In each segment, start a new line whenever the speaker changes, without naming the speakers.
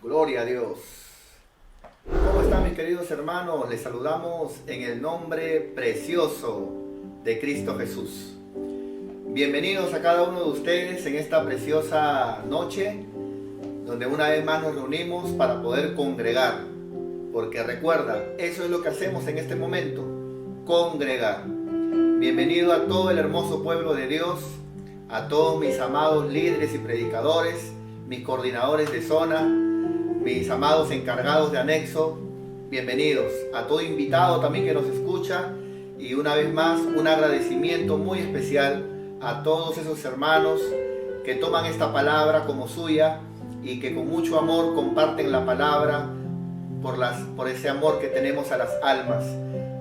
Gloria a Dios. ¿Cómo están mis queridos hermanos? Les saludamos en el nombre precioso de Cristo Jesús. Bienvenidos a cada uno de ustedes en esta preciosa noche, donde una vez más nos reunimos para poder congregar. Porque recuerda, eso es lo que hacemos en este momento, congregar. Bienvenido a todo el hermoso pueblo de Dios, a todos mis amados líderes y predicadores, mis coordinadores de zona, mis amados encargados de anexo. Bienvenidos a todo invitado también que nos escucha, y una vez más un agradecimiento muy especial a todos esos hermanos que toman esta palabra como suya y que con mucho amor comparten la palabra por ese amor que tenemos a las almas,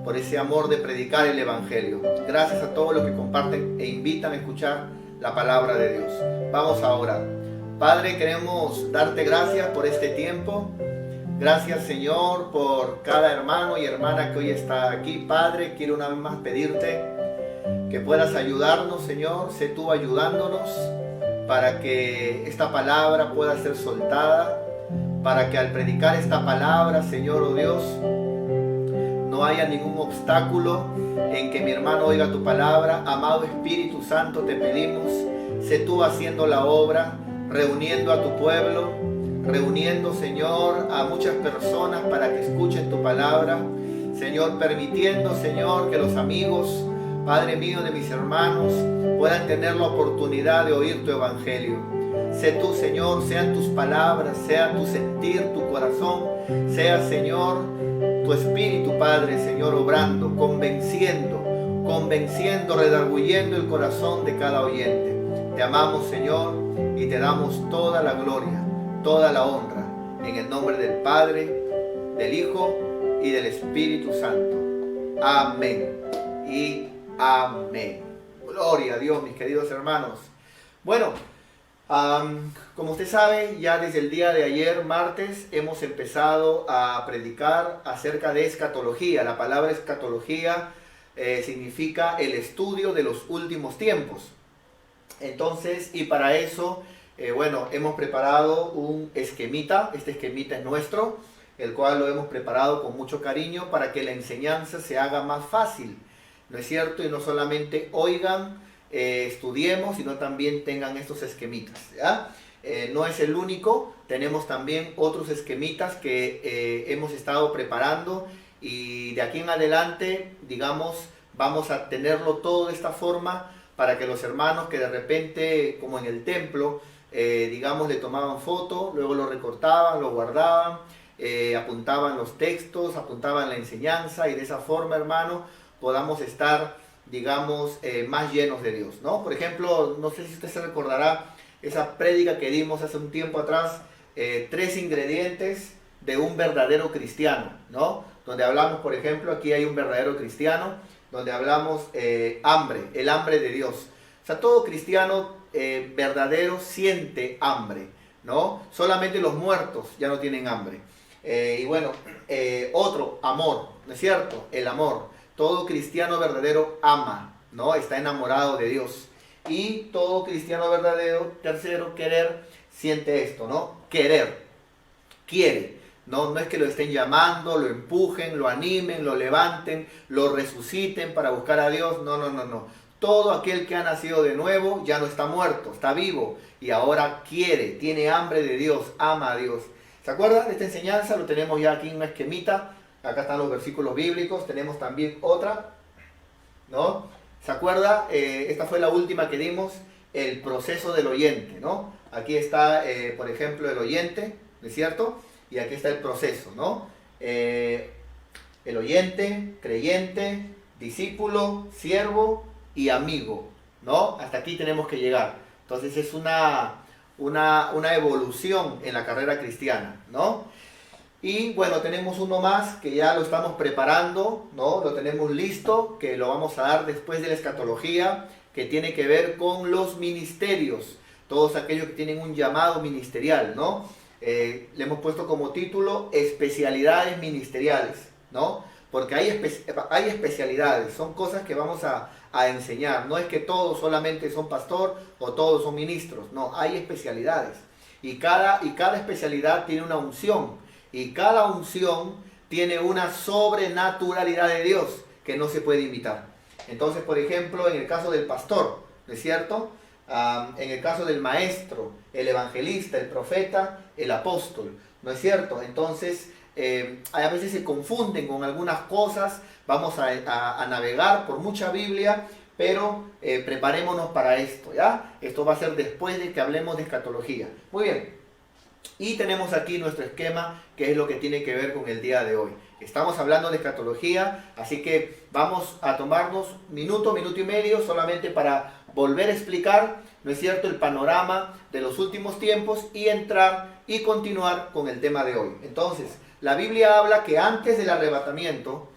por ese amor de predicar el evangelio. Gracias a todos los que comparten e invitan a escuchar la palabra de Dios. Vamos a orar. Padre, queremos darte gracias por este tiempo. Gracias, Señor, por cada hermano y hermana que hoy está aquí. Padre, quiero una vez más pedirte que puedas ayudarnos, Señor. Sé tú ayudándonos para que esta palabra pueda ser soltada, para que al predicar esta palabra, Señor, oh Dios, no haya ningún obstáculo en que mi hermano oiga tu palabra. Amado Espíritu Santo, te pedimos, sé tú haciendo la obra, reuniendo a tu pueblo, reuniendo, Señor, a muchas personas para que escuchen tu palabra. Señor, permitiendo, Señor, que los amigos, Padre mío, de mis hermanos, puedan tener la oportunidad de oír tu evangelio. Sé tú, Señor, sean tus palabras, sea tu sentir, tu corazón, sea, Señor, tu espíritu, Padre, Señor, obrando, convenciendo, redarguyendo el corazón de cada oyente. Te amamos, Señor, y te damos toda la gloria, toda la honra, en el nombre del Padre, del Hijo y del Espíritu Santo. Amén y amén. Gloria a Dios, mis queridos hermanos. Bueno, como usted sabe, ya desde el día de ayer, martes, hemos empezado a predicar acerca de escatología. La palabra escatología significa el estudio de los últimos tiempos. Entonces, y para eso, bueno, hemos preparado un esquemita. Este esquemita es nuestro, el cual lo hemos preparado con mucho cariño para que la enseñanza se haga más fácil, ¿no es cierto? Y no solamente oigan, estudiemos, sino también tengan estos esquemitas, ¿ya? No es el único, tenemos también otros esquemitas que hemos estado preparando, y de aquí en adelante, digamos, vamos a tenerlo todo de esta forma para que los hermanos que de repente, como en el templo, digamos, le tomaban foto, luego lo recortaban, lo guardaban, apuntaban los textos, apuntaban la enseñanza, y de esa forma, hermano, podamos estar, digamos, más llenos de Dios, ¿no? Por ejemplo, no sé si usted se recordará esa prédica que dimos hace un tiempo atrás, 3 ingredientes de un verdadero cristiano, ¿no? Donde hablamos, por ejemplo, aquí hay un verdadero cristiano, donde hablamos hambre, el hambre de Dios. O sea, todo cristiano verdadero siente hambre, ¿no? Solamente los muertos ya no tienen hambre. Y bueno, otro, amor, ¿no es cierto? El amor. Todo cristiano verdadero ama, ¿no? Está enamorado de Dios. Y todo cristiano verdadero, tercero, querer, siente esto, ¿no? Querer, quiere. No es que lo estén llamando, lo empujen, lo animen, lo levanten, lo resuciten para buscar a Dios. No. Todo aquel que ha nacido de nuevo ya no está muerto, está vivo. Y ahora quiere, tiene hambre de Dios, ama a Dios. ¿Se acuerdan de esta enseñanza? Lo tenemos ya aquí en una esquemita. Acá están los versículos bíblicos, tenemos también otra, ¿no? ¿Se acuerda? Esta fue la última que dimos, el proceso del oyente, ¿no? Aquí está, por ejemplo, el oyente, ¿no es cierto? Y aquí está el proceso, ¿no? El oyente, creyente, discípulo, siervo y amigo, ¿no? Hasta aquí tenemos que llegar. Entonces es una evolución en la carrera cristiana, ¿no? Y bueno, tenemos uno más que ya lo estamos preparando, ¿no? Lo tenemos listo, que lo vamos a dar después de la escatología, que tiene que ver con los ministerios, todos aquellos que tienen un llamado ministerial, ¿no? Le hemos puesto como título especialidades ministeriales, ¿no? Porque hay especialidades, son cosas que vamos a enseñar. No es que todos solamente son pastor o todos son ministros, no, hay especialidades. Y cada especialidad tiene una unción. Y cada unción tiene una sobrenaturalidad de Dios que no se puede imitar. Entonces, por ejemplo, en el caso del pastor, ¿no es cierto? En el caso del maestro, el evangelista, el profeta, el apóstol, ¿no es cierto? Entonces, a veces se confunden con algunas cosas. Vamos a navegar por mucha Biblia, pero preparémonos para esto, ¿ya? Esto va a ser después de que hablemos de escatología. Muy bien. Y tenemos aquí nuestro esquema, que es lo que tiene que ver con el día de hoy. Estamos hablando de escatología, así que vamos a tomarnos minuto y medio solamente para volver a explicar, ¿no es cierto?, el panorama de los últimos tiempos y entrar y continuar con el tema de hoy. Entonces, la Biblia habla que antes del arrebatamiento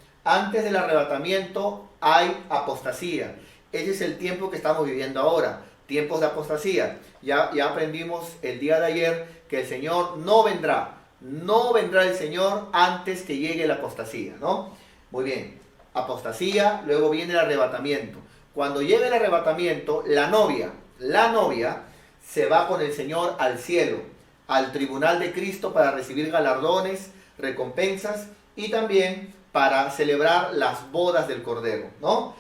hay apostasía. Ese es el tiempo que estamos viviendo ahora, tiempos de apostasía. Ya aprendimos el día de ayer que el Señor no vendrá el Señor antes que llegue la apostasía, ¿no? Muy bien, apostasía, luego viene el arrebatamiento. Cuando llegue el arrebatamiento, la novia se va con el Señor al cielo, al tribunal de Cristo para recibir galardones, recompensas y también para celebrar las bodas del Cordero, ¿no?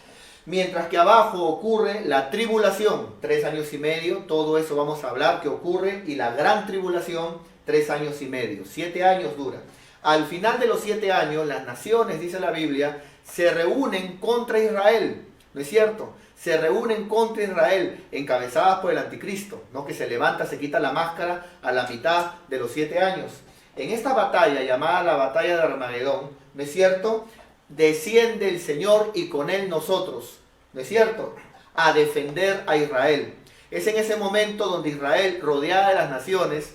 Mientras que abajo ocurre la tribulación, 3 años y medio, todo eso vamos a hablar que ocurre, y la gran tribulación, 3 años y medio, 7 años dura. Al final de los 7 años, las naciones, dice la Biblia, se reúnen contra Israel, ¿no es cierto? Se reúnen contra Israel, encabezadas por el anticristo, ¿no? Que se levanta, se quita la máscara a la mitad de los 7 años. En esta batalla, llamada la batalla de Armagedón, ¿no es cierto?, desciende el Señor y con él nosotros, ¿no es cierto?, a defender a Israel. Es en ese momento donde Israel, rodeada de las naciones,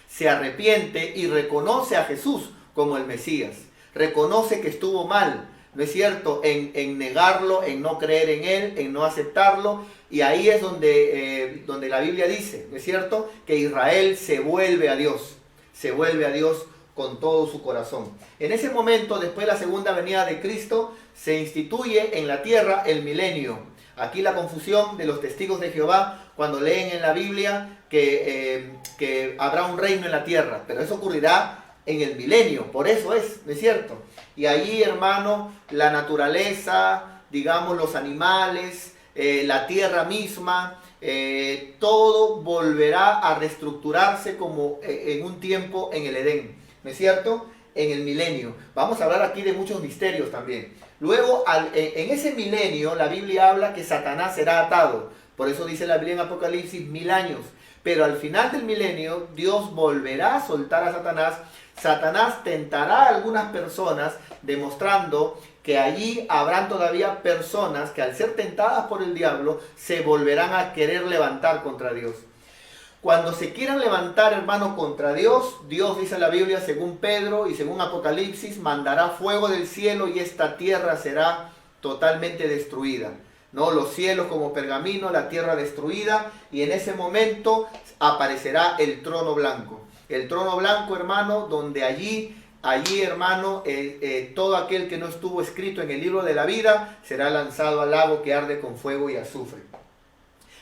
se arrepiente y reconoce a Jesús como el Mesías. Reconoce que estuvo mal, ¿no es cierto?, en negarlo, en no creer en él, en no aceptarlo. Y ahí es donde la Biblia dice, ¿no es cierto?, que Israel se vuelve a Dios con todo su corazón. En ese momento, después de la segunda venida de Cristo, se instituye en la tierra el milenio. Aquí la confusión de los testigos de Jehová cuando leen en la Biblia que habrá un reino en la tierra, pero eso ocurrirá en el milenio, por eso ¿no es cierto? Y allí, hermano, la naturaleza, digamos, los animales, la tierra misma, todo volverá a reestructurarse como en un tiempo en el Edén, ¿no es cierto?, en el milenio. Vamos a hablar aquí de muchos misterios también. Luego, en ese milenio, la Biblia habla que Satanás será atado. Por eso dice la Biblia en Apocalipsis, 1000 años. Pero al final del milenio, Dios volverá a soltar a Satanás. Satanás tentará a algunas personas, demostrando que allí habrán todavía personas que al ser tentadas por el diablo, se volverán a querer levantar contra Dios. Cuando se quieran levantar, hermanos, contra Dios, Dios, dice la Biblia, según Pedro y según Apocalipsis, mandará fuego del cielo y esta tierra será totalmente destruida, ¿no? Los cielos como pergamino, la tierra destruida, y en ese momento aparecerá el trono blanco. El trono blanco, hermano, donde allí, hermano, todo aquel que no estuvo escrito en el libro de la vida será lanzado al lago que arde con fuego y azufre.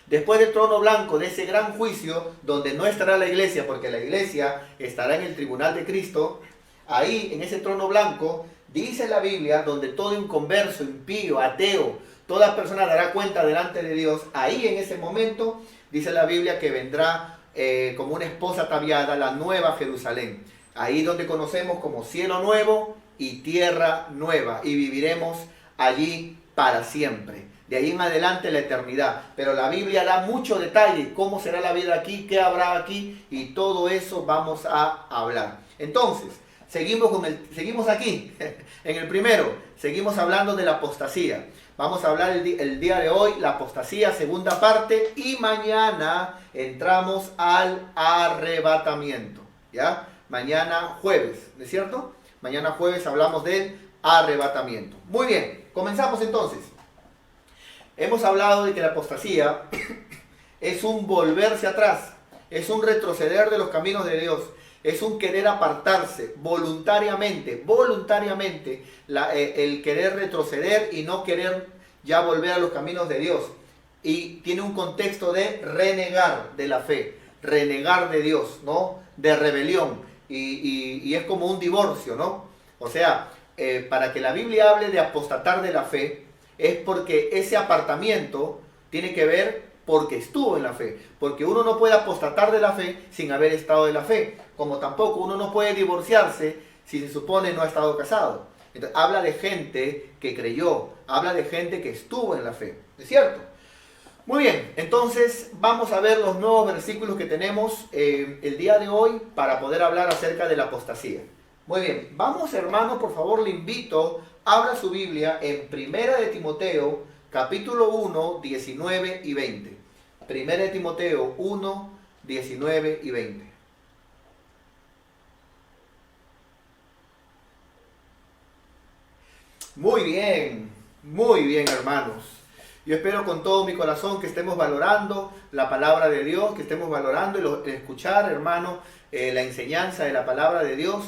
Después del trono blanco, de ese gran juicio, donde no estará la iglesia, porque la iglesia estará en el tribunal de Cristo, ahí, en ese trono blanco, dice la Biblia, donde todo inconverso, impío, ateo, toda persona dará cuenta delante de Dios. Ahí, en ese momento, dice la Biblia que vendrá como una esposa ataviada, la nueva Jerusalén. Ahí donde conocemos como cielo nuevo y tierra nueva, y viviremos allí para siempre. De ahí en adelante la eternidad. Pero la Biblia da mucho detalle, cómo será la vida aquí, qué habrá aquí, y todo eso vamos a hablar. Entonces, seguimos aquí, en el primero, seguimos hablando de la apostasía. Vamos a hablar el día de hoy, la apostasía, segunda parte, y mañana entramos al arrebatamiento, ¿ya? Mañana jueves, ¿no es cierto? Mañana jueves hablamos del arrebatamiento. Muy bien, comenzamos entonces. Hemos hablado de que la apostasía es un volverse atrás, es un retroceder de los caminos de Dios, es un querer apartarse voluntariamente, el querer retroceder y no querer ya volver a los caminos de Dios. Y tiene un contexto de renegar de la fe. renegar de Dios, ¿no? De rebelión. Y es como un divorcio, ¿no? O sea, para que la Biblia hable de apostatar de la fe, es porque ese apartamiento tiene que ver porque estuvo en la fe. Porque uno no puede apostatar de la fe sin haber estado en la fe. Como tampoco uno no puede divorciarse si se supone no ha estado casado. Entonces, habla de gente que creyó, habla de gente que estuvo en la fe. ¿Es cierto? Muy bien, entonces vamos a ver los nuevos versículos que tenemos el día de hoy para poder hablar acerca de la apostasía. Muy bien, vamos hermanos, por favor le invito, abra su Biblia en Primera de Timoteo, capítulo 1, 19 y 20. Primera de Timoteo 1, 19 y 20. Muy bien hermanos. Yo espero con todo mi corazón que estemos valorando la palabra de Dios, que estemos valorando y escuchar, hermano, la enseñanza de la palabra de Dios.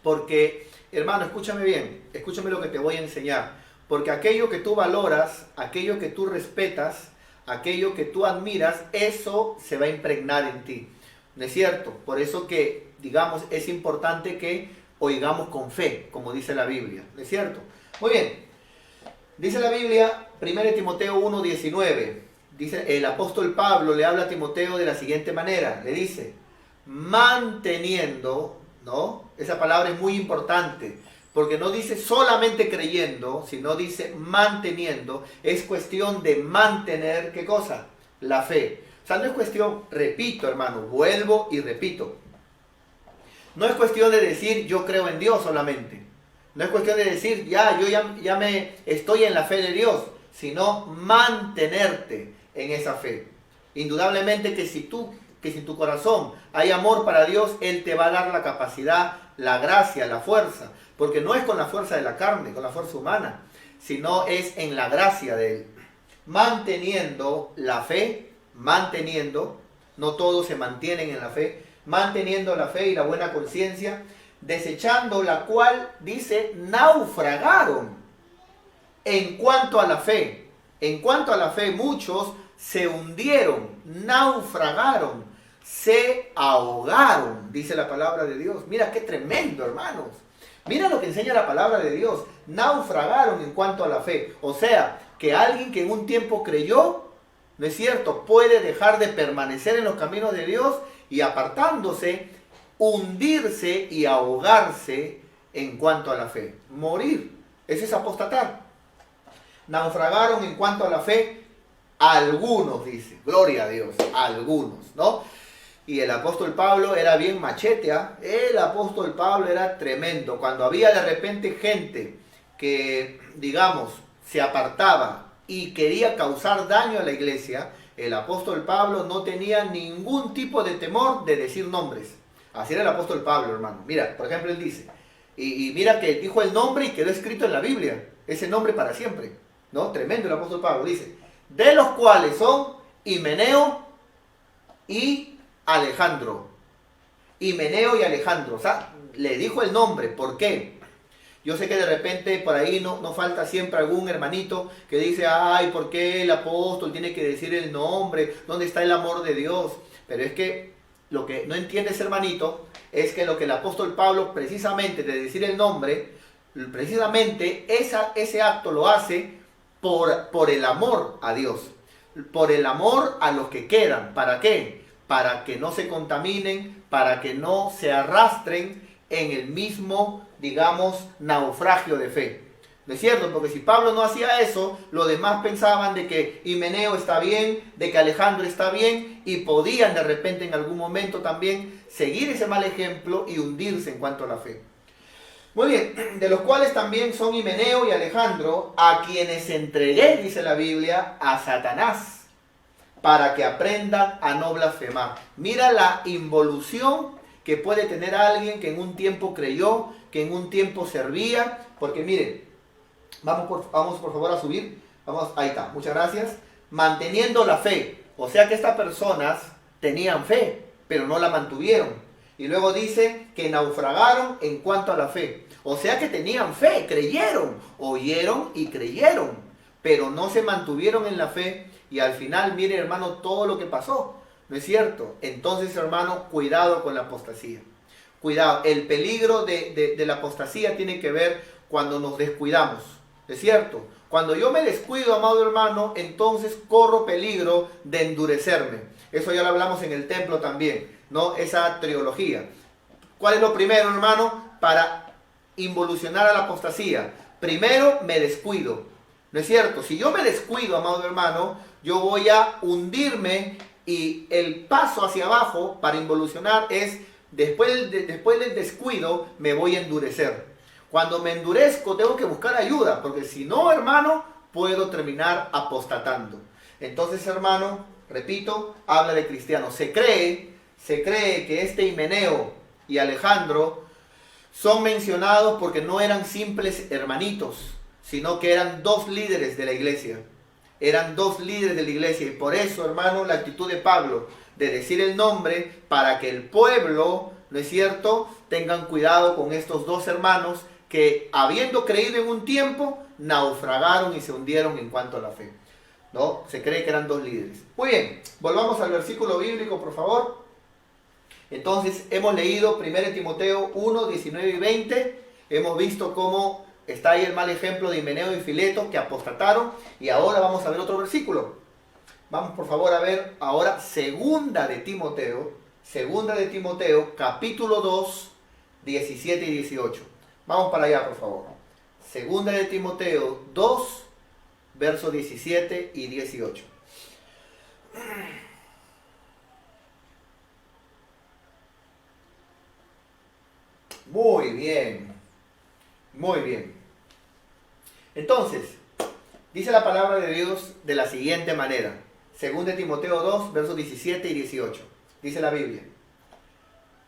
Porque, hermano, escúchame bien, escúchame lo que te voy a enseñar. Porque aquello que tú valoras, aquello que tú respetas, aquello que tú admiras, eso se va a impregnar en ti. ¿No es cierto? Por eso que, digamos, es importante que oigamos con fe, como dice la Biblia. ¿No es cierto? Muy bien. Dice la Biblia, 1 Timoteo 1, 19. Dice, el apóstol Pablo le habla a Timoteo de la siguiente manera. Le dice, manteniendo, ¿no? Esa palabra es muy importante, porque no dice solamente creyendo, sino dice manteniendo. Es cuestión de mantener, ¿qué cosa? La fe. O sea, no es cuestión, repito hermano, vuelvo y repito. No es cuestión de decir yo creo en Dios solamente. No es cuestión de decir yo me estoy en la fe de Dios, sino mantenerte en esa fe. Indudablemente que si en tu corazón hay amor para Dios, Él te va a dar la capacidad, la gracia, la fuerza. Porque no es con la fuerza de la carne, con la fuerza humana, sino es en la gracia de Él. Manteniendo la fe, no todos se mantienen en la fe, manteniendo la fe y la buena conciencia, desechando la cual, dice, naufragaron en cuanto a la fe. En cuanto a la fe, muchos se hundieron, naufragaron, se ahogaron, dice la palabra de Dios. Mira qué tremendo, hermanos. Mira lo que enseña la palabra de Dios. Naufragaron en cuanto a la fe. O sea, que alguien que en un tiempo creyó, ¿no es cierto?, puede dejar de permanecer en los caminos de Dios y apartándose, hundirse y ahogarse en cuanto a la fe. Morir. Ese es apostatar. Naufragaron en cuanto a la fe algunos, dice. Gloria a Dios. Algunos, ¿no? Y el apóstol Pablo era bien machete, ¿eh? El apóstol Pablo era tremendo. Cuando había de repente gente que, digamos, se apartaba y quería causar daño a la iglesia, el apóstol Pablo no tenía ningún tipo de temor de decir nombres. Así era el apóstol Pablo, hermano. Mira, por ejemplo, él dice, y mira que dijo el nombre y quedó escrito en la Biblia, ese nombre para siempre, ¿no? Tremendo el apóstol Pablo, dice, de los cuales son Himeneo y Alejandro. Himeneo y Alejandro, o sea, le dijo el nombre, ¿por qué? Yo sé que de repente por ahí no falta siempre algún hermanito que dice, ay, ¿por qué el apóstol tiene que decir el nombre? ¿Dónde está el amor de Dios? Pero es que lo que no entiende ese hermanito es que lo que el apóstol Pablo precisamente de decir el nombre, precisamente ese acto lo hace por el amor a Dios, por el amor a los que quedan. ¿Para qué? Para que no se contaminen, para que no se arrastren en el mismo, digamos, naufragio de fe. ¿No es cierto? Porque si Pablo no hacía eso, los demás pensaban de que Himeneo está bien, de que Alejandro está bien, y podían de repente en algún momento también seguir ese mal ejemplo y hundirse en cuanto a la fe. Muy bien, de los cuales también son Himeneo y Alejandro, a quienes entregué, dice la Biblia, a Satanás, para que aprendan a no blasfemar. Mira la involución que puede tener alguien que en un tiempo creyó, que en un tiempo servía, porque miren, vamos por favor a subir. Vamos, ahí está, muchas gracias. Manteniendo la fe. O sea que estas personas tenían fe, pero no la mantuvieron. Y luego dice que naufragaron en cuanto a la fe. O sea que tenían fe, creyeron, oyeron y creyeron, pero no se mantuvieron en la fe. Y al final, mire hermano, todo lo que pasó. ¿no es cierto? Entonces, hermano, cuidado con la apostasía. Cuidado, el peligro de la apostasía tiene que ver cuando nos descuidamos, ¿es cierto? Cuando yo me descuido, amado hermano, entonces corro peligro de endurecerme. Eso ya lo hablamos en el templo también, ¿no? Esa trilogía. ¿Cuál es lo primero, hermano? Para involucionar a la apostasía. Primero, me descuido, ¿no es cierto? Si yo me descuido, amado hermano, yo voy a hundirme y el paso hacia abajo para involucionar es, después del descuido, me voy a endurecer. Cuando me endurezco, tengo que buscar ayuda, porque si no, hermano, puedo terminar apostatando. Entonces, hermano, repito, habla de cristianos. Se cree que este Himeneo y Alejandro son mencionados porque no eran simples hermanitos, sino que eran dos líderes de la iglesia. Eran dos líderes de la iglesia. Y por eso, hermano, la actitud de Pablo de decir el nombre para que el pueblo, ¿no es cierto?, tengan cuidado con estos dos hermanos que, habiendo creído en un tiempo, naufragaron y se hundieron en cuanto a la fe, ¿no? Se cree que eran dos líderes. Muy bien, volvamos al versículo bíblico, por favor. Entonces, hemos leído 1 Timoteo 1, 19 y 20. Hemos visto cómo está ahí el mal ejemplo de Himeneo y Fileto que apostataron. Y ahora vamos a ver otro versículo. Vamos, por favor, a ver ahora Segunda de Timoteo, capítulo 2, 17 y 18. Vamos para allá, por favor. Segunda de Timoteo 2, versos 17 y 18. Muy bien. Muy bien. Entonces, dice la palabra de Dios de la siguiente manera. Segunda de Timoteo 2, versos 17 y 18. Dice la Biblia.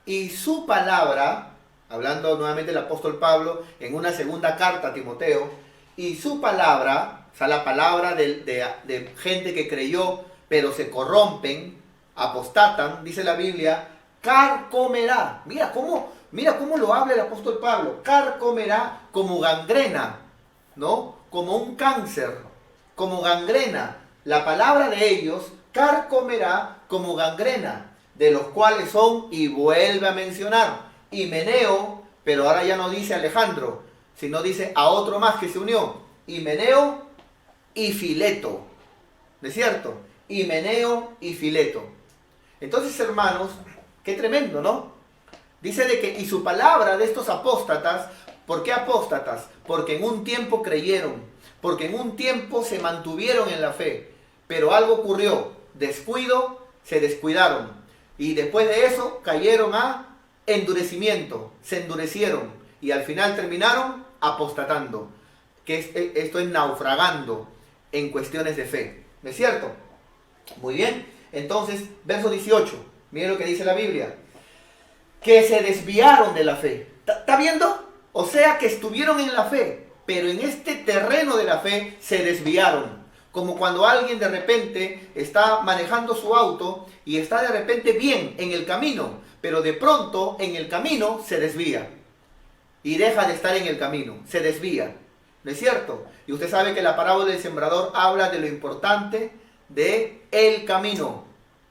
Y su palabra, hablando nuevamente el apóstol Pablo en una segunda carta a Timoteo, y su palabra, o sea, la palabra de gente que creyó, pero se corrompen, apostatan, dice la Biblia, carcomerá. Mira cómo lo habla el apóstol Pablo. Carcomerá como gangrena, ¿no? Como un cáncer, como gangrena. La palabra de ellos carcomerá como gangrena, de los cuales son, y vuelve a mencionar, Himeneo, pero ahora ya no dice Alejandro, sino dice a otro más que se unió, Himeneo y Fileto, ¿no es cierto? Himeneo y Fileto. Entonces, hermanos, qué tremendo, ¿no? Dice de que, y su palabra de estos apóstatas, ¿por qué apóstatas? Porque en un tiempo creyeron, porque en un tiempo se mantuvieron en la fe, pero algo ocurrió, descuido, se descuidaron, y después de eso cayeron a endurecimiento, se endurecieron, y al final terminaron apostatando, que esto es naufragando en cuestiones de fe, ¿no es cierto? Muy bien, entonces, verso 18, miren lo que dice la Biblia, que se desviaron de la fe. ¿Está viendo? O sea que estuvieron en la fe, pero en este terreno de la fe se desviaron. Como cuando alguien de repente está manejando su auto y está de repente bien en el camino, pero de pronto en el camino se desvía y deja de estar en el camino, se desvía, ¿no es cierto? Y usted sabe que la parábola del sembrador habla de lo importante de el camino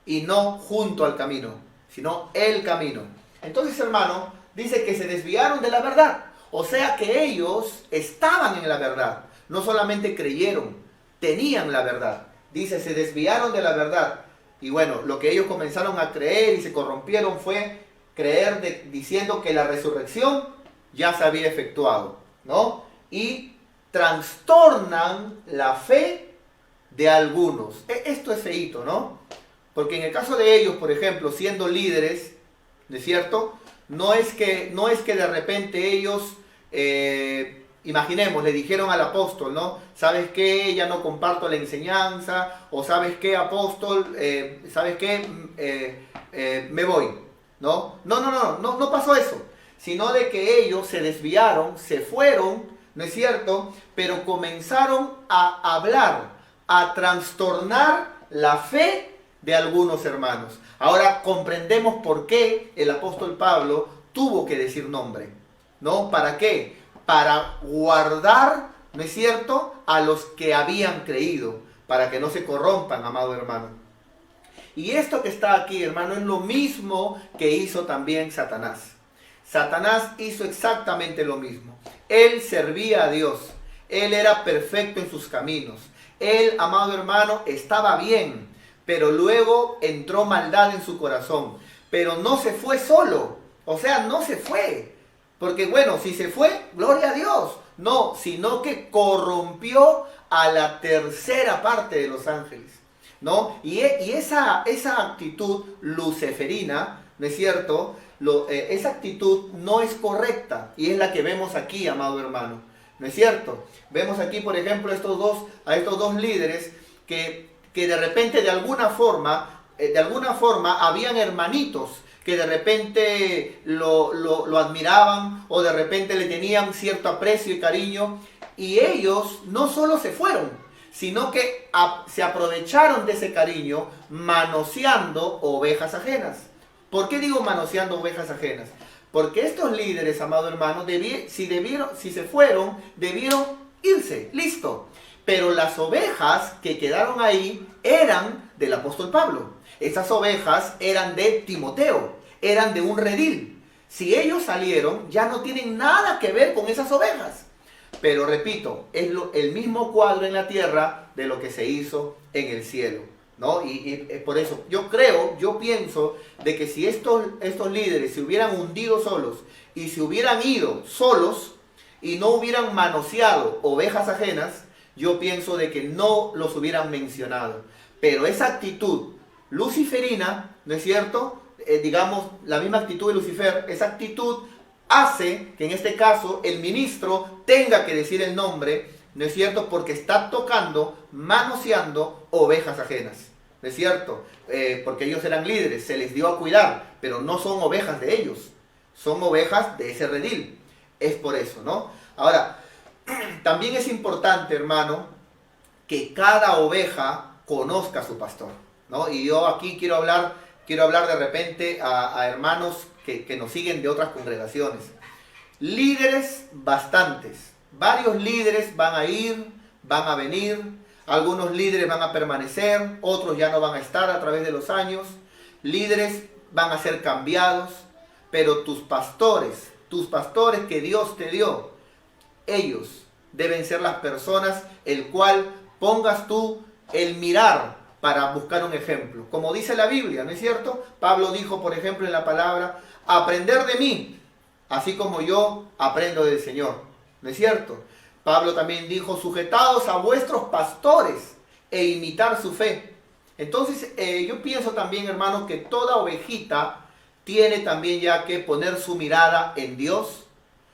y no junto al camino, sino el camino. Entonces, hermano, dice que se desviaron de la verdad, o sea que ellos estaban en la verdad, no solamente creyeron, tenían la verdad. Dice, se desviaron de la verdad. Y bueno, lo que ellos comenzaron a creer y se corrompieron fue creer diciendo que la resurrección ya se había efectuado, ¿no? Y trastornan la fe de algunos. Esto es feíto, ¿no? Porque en el caso de ellos, por ejemplo, siendo líderes, ¿no es cierto? No es que de repente ellos... imaginemos, le dijeron al apóstol, ¿no? ¿Sabes qué? Ya no comparto la enseñanza, o ¿sabes qué, apóstol? ¿Sabes qué? Me voy, ¿no? No pasó eso, sino de que ellos se desviaron, se fueron, ¿no es cierto? Pero comenzaron a hablar, a trastornar la fe de algunos hermanos. Ahora comprendemos por qué el apóstol Pablo tuvo que decir nombre, ¿no? ¿Para qué? Para guardar, ¿no es cierto?, a los que habían creído, para que no se corrompan, amado hermano. Y esto que está aquí, hermano, es lo mismo que hizo también Satanás. Satanás hizo exactamente lo mismo. Él servía a Dios. Él era perfecto en sus caminos. Él, amado hermano, estaba bien, pero luego entró maldad en su corazón. Pero no se fue solo. O sea, no se fue. Porque bueno, si se fue, gloria a Dios. No, sino que corrompió a la tercera parte de los ángeles, ¿no? Y esa actitud luciferina, ¿no es cierto? Esa actitud no es correcta y es la que vemos aquí, amado hermano, ¿no es cierto? Vemos aquí, por ejemplo, a estos dos líderes que de repente de alguna forma habían hermanitos que de repente lo admiraban o de repente le tenían cierto aprecio y cariño, y ellos no solo se fueron, sino que se aprovecharon de ese cariño manoseando ovejas ajenas. ¿Por qué digo manoseando ovejas ajenas? Porque estos líderes, amado hermano, si se fueron, debieron irse, listo. Pero las ovejas que quedaron ahí eran del apóstol Pablo. Esas ovejas eran de Timoteo, eran de un redil. Si ellos salieron, ya no tienen nada que ver con esas ovejas. Pero repito, es el mismo cuadro en la tierra de lo que se hizo en el cielo, ¿no? Y por eso yo pienso de que si estos líderes se hubieran hundido solos y se hubieran ido solos y no hubieran manoseado ovejas ajenas, yo pienso de que no los hubieran mencionado. Pero esa actitud luciferina, ¿no es cierto? Digamos, la misma actitud de Lucifer, esa actitud hace que en este caso el ministro tenga que decir el nombre, ¿no es cierto? Porque está tocando, manoseando ovejas ajenas, ¿no es cierto? Porque ellos eran líderes, se les dio a cuidar, pero no son ovejas de ellos, son ovejas de ese redil. Es por eso, ¿no? Ahora, también es importante, hermano, que cada oveja conozca a su pastor, ¿no? Y yo aquí quiero hablar de repente a hermanos que nos siguen de otras congregaciones. Líderes bastantes, varios líderes van a ir, van a venir, algunos líderes van a permanecer, otros ya no van a estar a través de los años, líderes van a ser cambiados, pero tus pastores que Dios te dio, ellos deben ser las personas el cual pongas tú el mirar para buscar un ejemplo. Como dice la Biblia, ¿no es cierto? Pablo dijo, por ejemplo, en la palabra, aprender de mí, así como yo aprendo del Señor. ¿No es cierto? Pablo también dijo, sujetaos a vuestros pastores e imitar su fe. Entonces, yo pienso también, hermano, que toda ovejita tiene también ya que poner su mirada en Dios.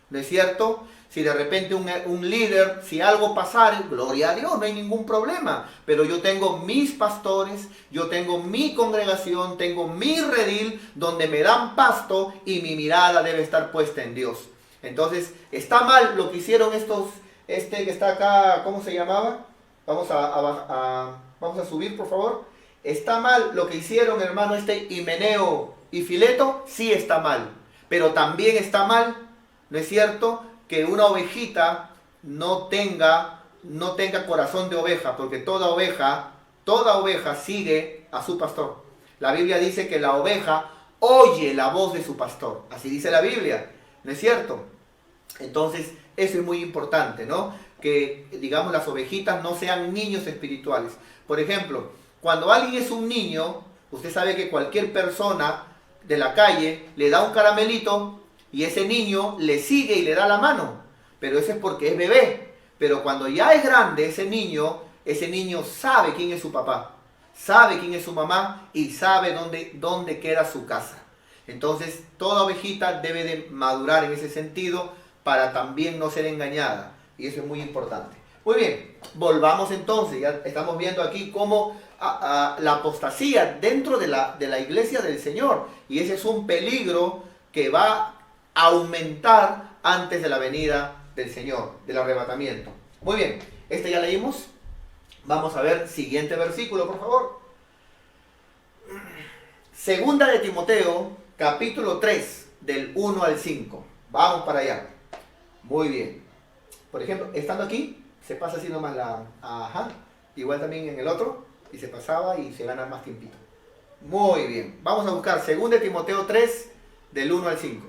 ¿No es cierto? Si de repente un líder, si algo pasara, gloria a Dios, no hay ningún problema. Pero yo tengo mis pastores, yo tengo mi congregación, tengo mi redil donde me dan pasto y mi mirada debe estar puesta en Dios. Entonces, está mal lo que hicieron que está acá, ¿cómo se llamaba? Vamos a subir, por favor. Está mal lo que hicieron, hermano, Himeneo y Fileto, sí está mal. Pero también está mal, ¿no es cierto?, que una ovejita no tenga corazón de oveja, porque toda oveja sigue a su pastor. La Biblia dice que la oveja oye la voz de su pastor. Así dice la Biblia, ¿no es cierto? Entonces, eso es muy importante, ¿no? Que, digamos, las ovejitas no sean niños espirituales. Por ejemplo, cuando alguien es un niño, usted sabe que cualquier persona de la calle le da un caramelito y ese niño le sigue y le da la mano, pero eso es porque es bebé. Pero cuando ya es grande, ese niño sabe quién es su papá, sabe quién es su mamá y sabe dónde queda su casa. Entonces, toda ovejita debe de madurar en ese sentido para también no ser engañada, y eso es muy importante. Muy bien, volvamos entonces, ya estamos viendo aquí cómo la apostasía dentro de la iglesia del Señor, y ese es un peligro que va aumentar antes de la venida del Señor, del arrebatamiento. Muy bien, ya leímos. Vamos a ver siguiente versículo, por favor. Segunda de Timoteo, capítulo 3, del 1 al 5. Vamos para allá. Muy bien. Por ejemplo, estando aquí, se pasa así nomás igual también en el otro, y se pasaba y se gana más tiempito. Muy bien. Vamos a buscar 2 Timoteo 3, del 1 al 5.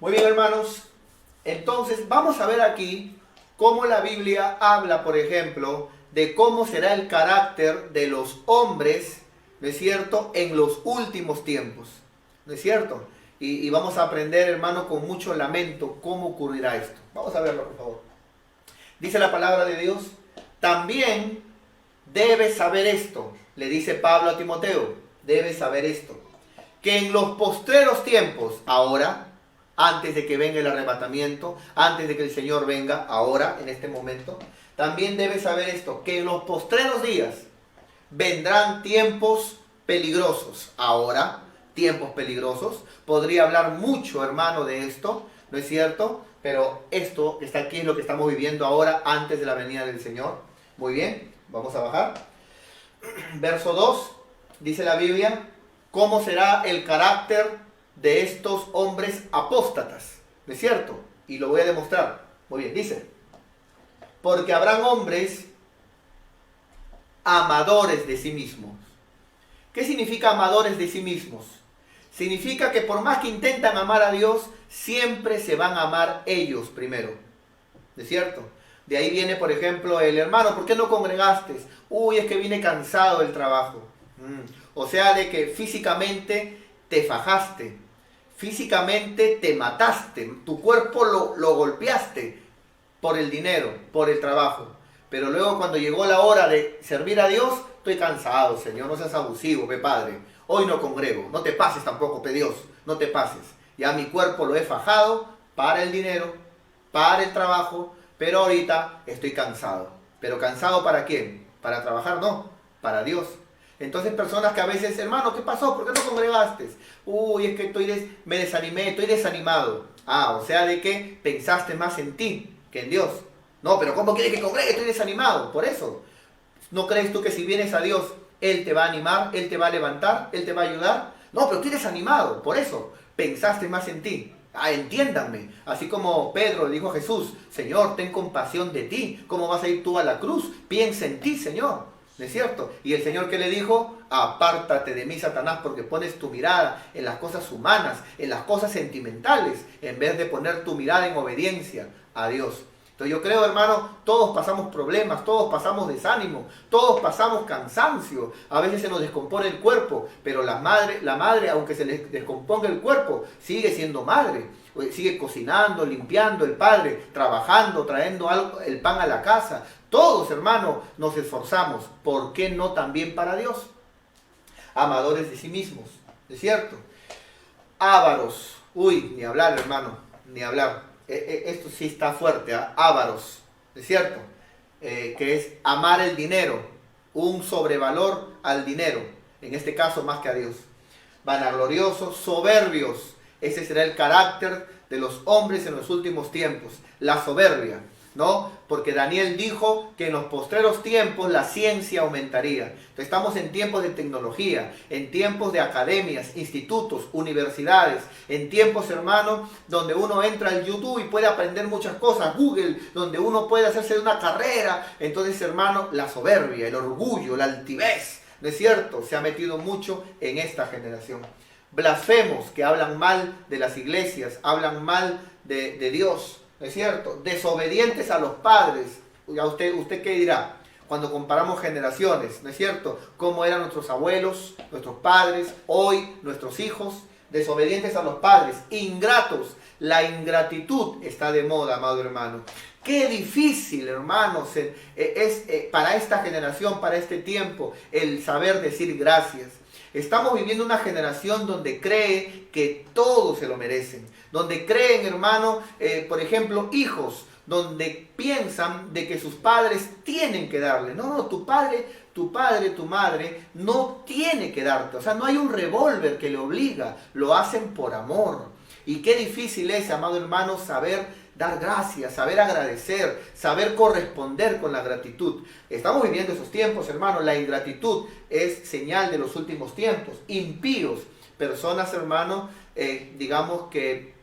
Muy bien, hermanos. Entonces, vamos a ver aquí cómo la Biblia habla, por ejemplo, de cómo será el carácter de los hombres, ¿no es cierto?, en los últimos tiempos, ¿no es cierto? Y vamos a aprender, hermano, con mucho lamento cómo ocurrirá esto. Vamos a verlo, por favor. Dice la palabra de Dios: también debes saber esto, le dice Pablo a Timoteo, debes saber esto, que en los postreros tiempos, ahora, antes de que venga el arrebatamiento, antes de que el Señor venga, ahora, en este momento, también debes saber esto, que en los postreros días vendrán tiempos peligrosos. Ahora, tiempos peligrosos. Podría hablar mucho, hermano, de esto, ¿no es cierto? Pero esto que está aquí es lo que estamos viviendo ahora, antes de la venida del Señor. Muy bien, vamos a bajar. Verso 2, dice la Biblia, ¿cómo será el carácter de estos hombres apóstatas? ¿No es cierto? Y lo voy a demostrar. Muy bien, dice: porque habrán hombres amadores de sí mismos. ¿Qué significa amadores de sí mismos? Significa que por más que intentan amar a Dios, siempre se van a amar ellos primero. ¿No es cierto? De ahí viene, por ejemplo, el hermano, ¿por qué no congregaste? Uy, es que vine cansado del trabajo. O sea, de que físicamente te fajaste, físicamente te mataste, tu cuerpo lo golpeaste por el dinero, por el trabajo. Pero luego cuando llegó la hora de servir a Dios, estoy cansado, Señor, no seas abusivo, ve Padre. Hoy no congrego, no te pases tampoco, pe Dios, no te pases. Ya mi cuerpo lo he fajado para el dinero, para el trabajo, pero ahorita estoy cansado. ¿Pero cansado para quién? ¿Para trabajar? No, para Dios. Entonces personas que a veces, hermano, ¿qué pasó? ¿Por qué no congregaste? Uy, es que me desanimé, estoy desanimado. Ah, o sea, de que pensaste más en ti que en Dios. No, pero ¿cómo quieres que congregue? Estoy desanimado. Por eso. ¿No crees tú que si vienes a Dios, Él te va a animar, Él te va a levantar, Él te va a ayudar? No, pero estoy desanimado. Por eso, pensaste más en ti. Ah, entiéndanme. Así como Pedro le dijo a Jesús: Señor, ten compasión de ti. ¿Cómo vas a ir tú a la cruz? Piensa en ti, Señor. ¿No es cierto? Y el Señor, ¿qué le dijo? Apártate de mí, Satanás, porque pones tu mirada en las cosas humanas, en las cosas sentimentales, en vez de poner tu mirada en obediencia a Dios. Entonces yo creo, hermano, todos pasamos problemas, todos pasamos desánimo, todos pasamos cansancio. A veces se nos descompone el cuerpo, pero la madre, aunque se le descomponga el cuerpo, sigue siendo madre. Sigue cocinando, limpiando, el padre, trabajando, trayendo el pan a la casa. Todos, hermano, nos esforzamos. ¿Por qué no también para Dios? Amadores de sí mismos, ¿es cierto? Ávaros. Uy, ni hablar, hermano, ni hablar. Esto sí está fuerte, ¿eh? Ávaros, ¿es cierto? Que es amar el dinero, un sobrevalor al dinero, en este caso más que a Dios. Vanagloriosos, soberbios, ese será el carácter de los hombres en los últimos tiempos, la soberbia, ¿no? Porque Daniel dijo que en los postreros tiempos la ciencia aumentaría. Entonces, estamos en tiempos de tecnología, en tiempos de academias, institutos, universidades, en tiempos, hermano, donde uno entra al YouTube y puede aprender muchas cosas, Google, donde uno puede hacerse una carrera. Entonces, hermano, la soberbia, el orgullo, la altivez, ¿no es cierto?, se ha metido mucho en esta generación. Blasfemos, que hablan mal de las iglesias, hablan mal de Dios, ¿no es cierto? Desobedientes a los padres. ¿Usted qué dirá? Cuando comparamos generaciones, ¿no es cierto? ¿Cómo eran nuestros abuelos, nuestros padres, hoy nuestros hijos? Desobedientes a los padres, ingratos. La ingratitud está de moda, amado hermano. Qué difícil, hermanos, es para esta generación, para este tiempo, el saber decir gracias. Estamos viviendo una generación donde cree que todos se lo merecen, donde creen, hermano, por ejemplo, hijos, donde piensan de que sus padres tienen que darle. No, tu padre, tu madre no tiene que darte. O sea, no hay un revólver que le obliga, lo hacen por amor. Y qué difícil es, amado hermano, saber dar gracias, saber agradecer, saber corresponder con la gratitud. Estamos viviendo esos tiempos, hermano. La ingratitud es señal de los últimos tiempos. Impíos, personas, hermano, digamos que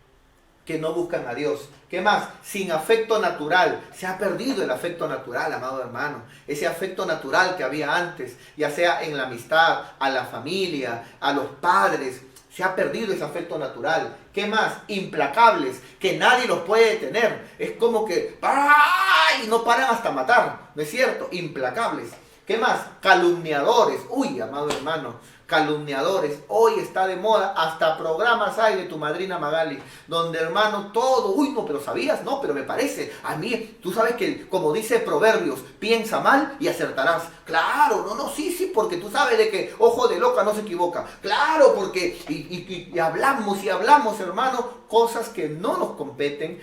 que no buscan a Dios. ¿Qué más? Sin afecto natural. Se ha perdido el afecto natural, amado hermano. Ese afecto natural que había antes, ya sea en la amistad, a la familia, a los padres. Se ha perdido ese afecto natural. ¿Qué más? Implacables, que nadie los puede detener. Es como que ¡ay! No paran hasta matar. ¿No es cierto? Implacables. ¿Qué más? Calumniadores. Uy, amado hermano, calumniadores. Hoy está de moda, hasta programas hay de Tu Madrina Magali, donde hermano todo, uy no, pero sabías, no, pero me parece, a mí, tú sabes que como dice Proverbios, piensa mal y acertarás. Claro, no, sí, porque tú sabes de que ojo de loca no se equivoca. Claro, porque y hablamos, hermano, cosas que no nos competen,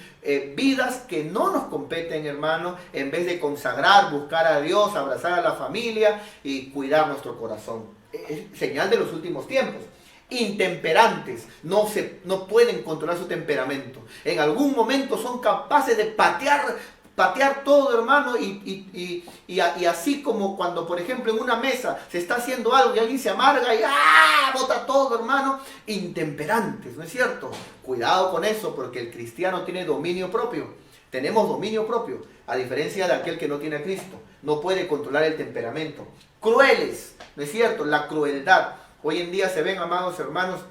vidas que no nos competen, hermano, en vez de consagrar, buscar a Dios, abrazar a la familia y cuidar nuestro corazón. Es señal de los últimos tiempos. Intemperantes, no pueden controlar su temperamento. En algún momento son capaces de patear todo, hermano, y así como cuando, por ejemplo, en una mesa se está haciendo algo y alguien se amarga y bota todo, hermano. Intemperantes, ¿no es cierto? Cuidado con eso, porque el cristiano tiene dominio propio. Tenemos dominio propio, a diferencia de aquel que no tiene a Cristo. No puede controlar el temperamento. Crueles, ¿no es cierto? La crueldad. Hoy en día se ven, amados hermanos,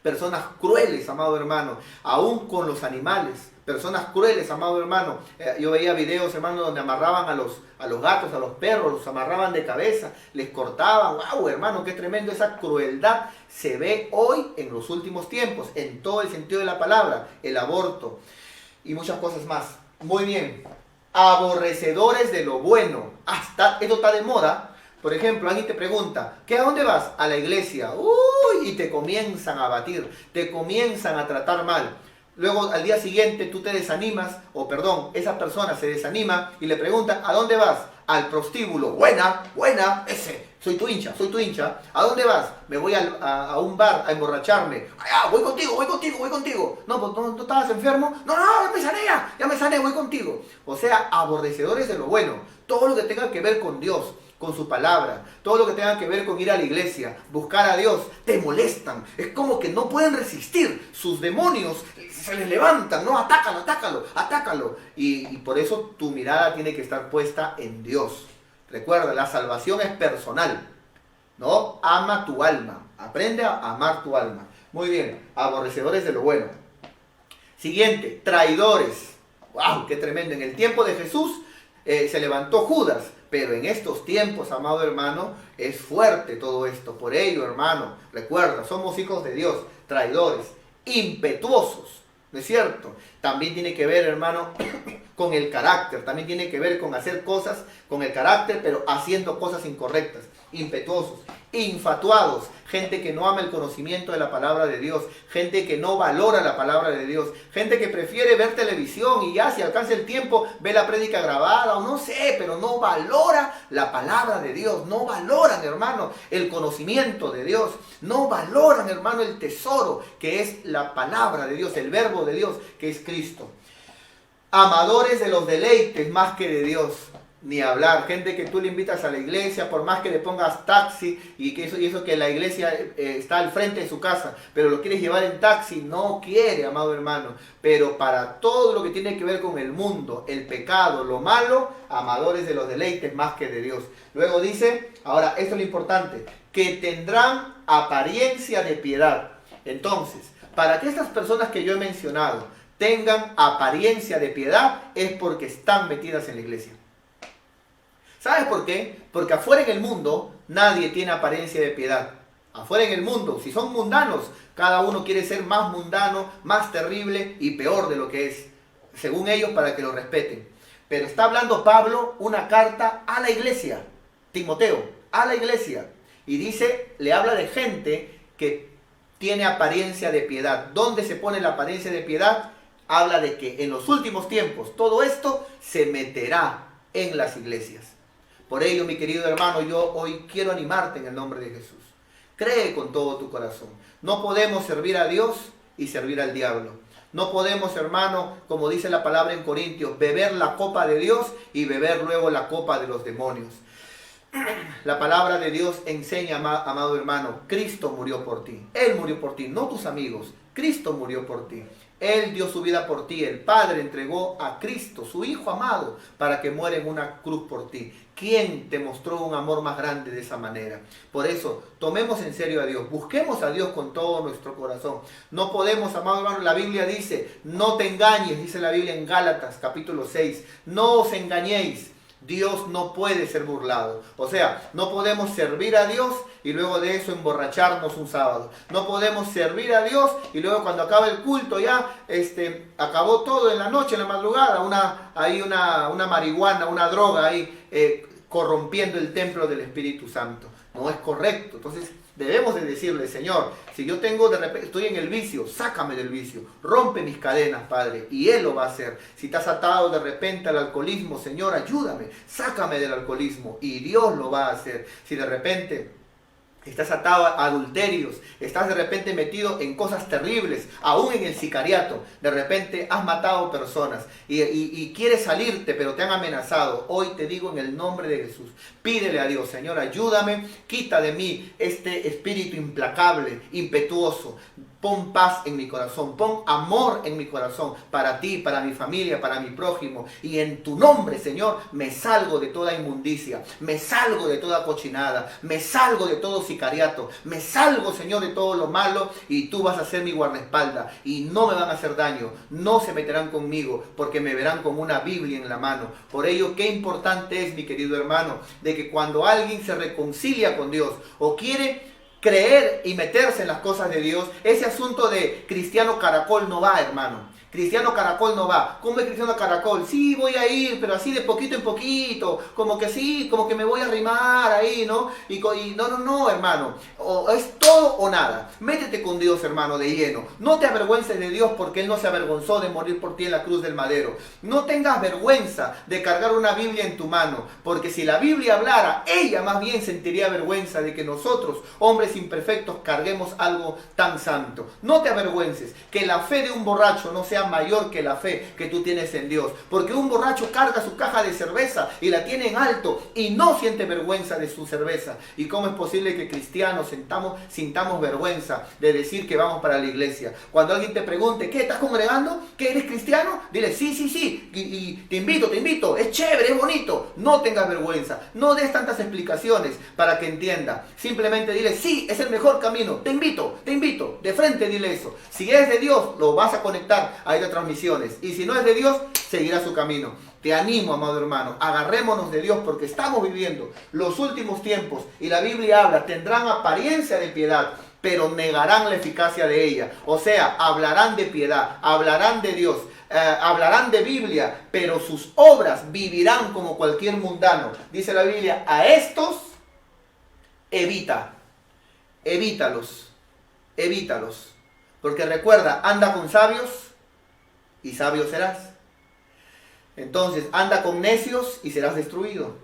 personas crueles, amado hermano, aún con los animales. Personas crueles, amado hermano. Yo veía videos, hermano, donde amarraban a los gatos, a los perros, los amarraban de cabeza, les cortaban. ¡Wow, hermano! ¡Qué tremendo! Esa crueldad se ve hoy en los últimos tiempos, en todo el sentido de la palabra. El aborto y muchas cosas más. Muy bien. Aborrecedores de lo bueno. Esto está de moda. Por ejemplo, alguien te pregunta, ¿a dónde vas? A la iglesia. Uy, y te comienzan a batir, te comienzan a tratar mal. Luego al día siguiente tú te desanimas, esa persona se desanima y le pregunta, ¿a dónde vas? Al prostíbulo. Buena, soy tu hincha. ¿A dónde vas? Me voy a un bar a emborracharme. Voy contigo. No, ¿no estabas enfermo? No, ya me sané, voy contigo. O sea, aborrecedores de lo bueno. Todo lo que tenga que ver con Dios, con su palabra, todo lo que tenga que ver con ir a la iglesia, buscar a Dios, te molestan. Es como que no pueden resistir. Sus demonios se les levantan, ¿no? Atácalo. Y por eso tu mirada tiene que estar puesta en Dios. Recuerda, la salvación es personal, ¿no? Ama tu alma. Aprende a amar tu alma. Muy bien, aborrecedores de lo bueno. Siguiente, traidores. ¡Wow! ¡Qué tremendo! En el tiempo de Jesús se levantó Judas. Pero en estos tiempos, amado hermano, es fuerte todo esto. Por ello, hermano, recuerda, somos hijos de Dios, traidores, impetuosos, ¿no es cierto? También tiene que ver, hermano, con el carácter. También tiene que ver con hacer cosas con el carácter, pero haciendo cosas incorrectas. Impetuosos, infatuados, gente que no ama el conocimiento de la palabra de Dios, gente que no valora la palabra de Dios, gente que prefiere ver televisión y ya si alcanza el tiempo ve la prédica grabada o no sé, pero no valora la palabra de Dios, no valoran, hermano, el conocimiento de Dios, no valoran, hermano, el tesoro que es la palabra de Dios, el verbo de Dios que es Cristo. Amadores de los deleites más que de Dios. Ni hablar, gente que tú le invitas a la iglesia, por más que le pongas taxi y eso que la iglesia está al frente de su casa, pero lo quieres llevar en taxi, no quiere, amado hermano. Pero para todo lo que tiene que ver con el mundo, el pecado, lo malo, amadores de los deleites más que de Dios. Luego dice, ahora esto es lo importante, que tendrán apariencia de piedad. Entonces, para que estas personas que yo he mencionado tengan apariencia de piedad es porque están metidas en la iglesia. ¿Sabes por qué? Porque afuera en el mundo nadie tiene apariencia de piedad. Afuera en el mundo, si son mundanos, cada uno quiere ser más mundano, más terrible y peor de lo que es, según ellos, para que lo respeten. Pero está hablando Pablo una carta a la iglesia, Timoteo, a la iglesia. Y dice, le habla de gente que tiene apariencia de piedad. ¿Dónde se pone la apariencia de piedad? Habla de que en los últimos tiempos todo esto se meterá en las iglesias. Por ello, mi querido hermano, yo hoy quiero animarte en el nombre de Jesús. Cree con todo tu corazón. No podemos servir a Dios y servir al diablo. No podemos, hermano, como dice la palabra en Corintios, beber la copa de Dios y beber luego la copa de los demonios. La palabra de Dios enseña, amado hermano, Cristo murió por ti. Él murió por ti, no tus amigos. Cristo murió por ti. Él dio su vida por ti. El Padre entregó a Cristo, su Hijo amado, para que muera en una cruz por ti. ¿Quién te mostró un amor más grande de esa manera? Por eso, tomemos en serio a Dios. Busquemos a Dios con todo nuestro corazón. No podemos, amado hermano, la Biblia dice, no te engañes, dice la Biblia en Gálatas, capítulo 6. No os engañéis. Dios no puede ser burlado. O sea, no podemos servir a Dios y luego de eso emborracharnos un sábado. No podemos servir a Dios y luego cuando acaba el culto ya, acabó todo en la noche, en la madrugada, una marihuana, una droga ahí corrompiendo el templo del Espíritu Santo. No es correcto. Entonces debemos de decirle, Señor, si yo estoy en el vicio, sácame del vicio, rompe mis cadenas, Padre, y Él lo va a hacer. Si estás atado de repente al alcoholismo, Señor, ayúdame, sácame del alcoholismo, y Dios lo va a hacer. Si de repente estás atado a adulterios, estás de repente metido en cosas terribles, aún en el sicariato, de repente has matado personas y quieres salirte, pero te han amenazado. Hoy te digo en el nombre de Jesús, pídele a Dios, Señor, ayúdame, quita de mí este espíritu implacable, impetuoso. Pon paz en mi corazón, pon amor en mi corazón para ti, para mi familia, para mi prójimo. Y en tu nombre, Señor, me salgo de toda inmundicia, me salgo de toda cochinada, me salgo de todo sicariato, me salgo, Señor, de todo lo malo y tú vas a ser mi guardaespaldas y no me van a hacer daño, no se meterán conmigo porque me verán con una Biblia en la mano. Por ello, qué importante es, mi querido hermano, de que cuando alguien se reconcilia con Dios o quiere creer y meterse en las cosas de Dios, ese asunto de cristiano caracol no va, hermano. Cristiano caracol no va. ¿Cómo es cristiano caracol? Sí, voy a ir, pero así de poquito en poquito. Como que sí, como que me voy a arrimar ahí, ¿no? Y no, hermano. O es todo o nada. Métete con Dios, hermano, de lleno. No te avergüences de Dios porque Él no se avergonzó de morir por ti en la cruz del madero. No tengas vergüenza de cargar una Biblia en tu mano. Porque si la Biblia hablara, ella más bien sentiría vergüenza de que nosotros, hombres imperfectos, carguemos algo tan santo. No te avergüences. Que la fe de un borracho no sea mayor que la fe que tú tienes en Dios, porque un borracho carga su caja de cerveza y la tiene en alto y no siente vergüenza de su cerveza. ¿Y cómo es posible que cristianos sintamos vergüenza de decir que vamos para la iglesia? Cuando alguien te pregunte, ¿qué estás congregando? ¿Qué eres cristiano? Dile, sí, y te invito, es chévere, es bonito. No tengas vergüenza, no des tantas explicaciones para que entienda. Simplemente dile, sí, es el mejor camino, te invito, de frente dile eso. Si es de Dios, lo vas a conectar a estas transmisiones, y si no es de Dios, seguirá su camino. Te animo, amado hermano, agarrémonos de Dios porque estamos viviendo los últimos tiempos y la Biblia habla, tendrán apariencia de piedad, pero negarán la eficacia de ella. O sea, hablarán de piedad, hablarán de Dios, hablarán de Biblia, pero sus obras vivirán como cualquier mundano. Dice la Biblia, a estos evítalos, porque recuerda, anda con sabios y sabio serás. Entonces, anda con necios y serás destruido.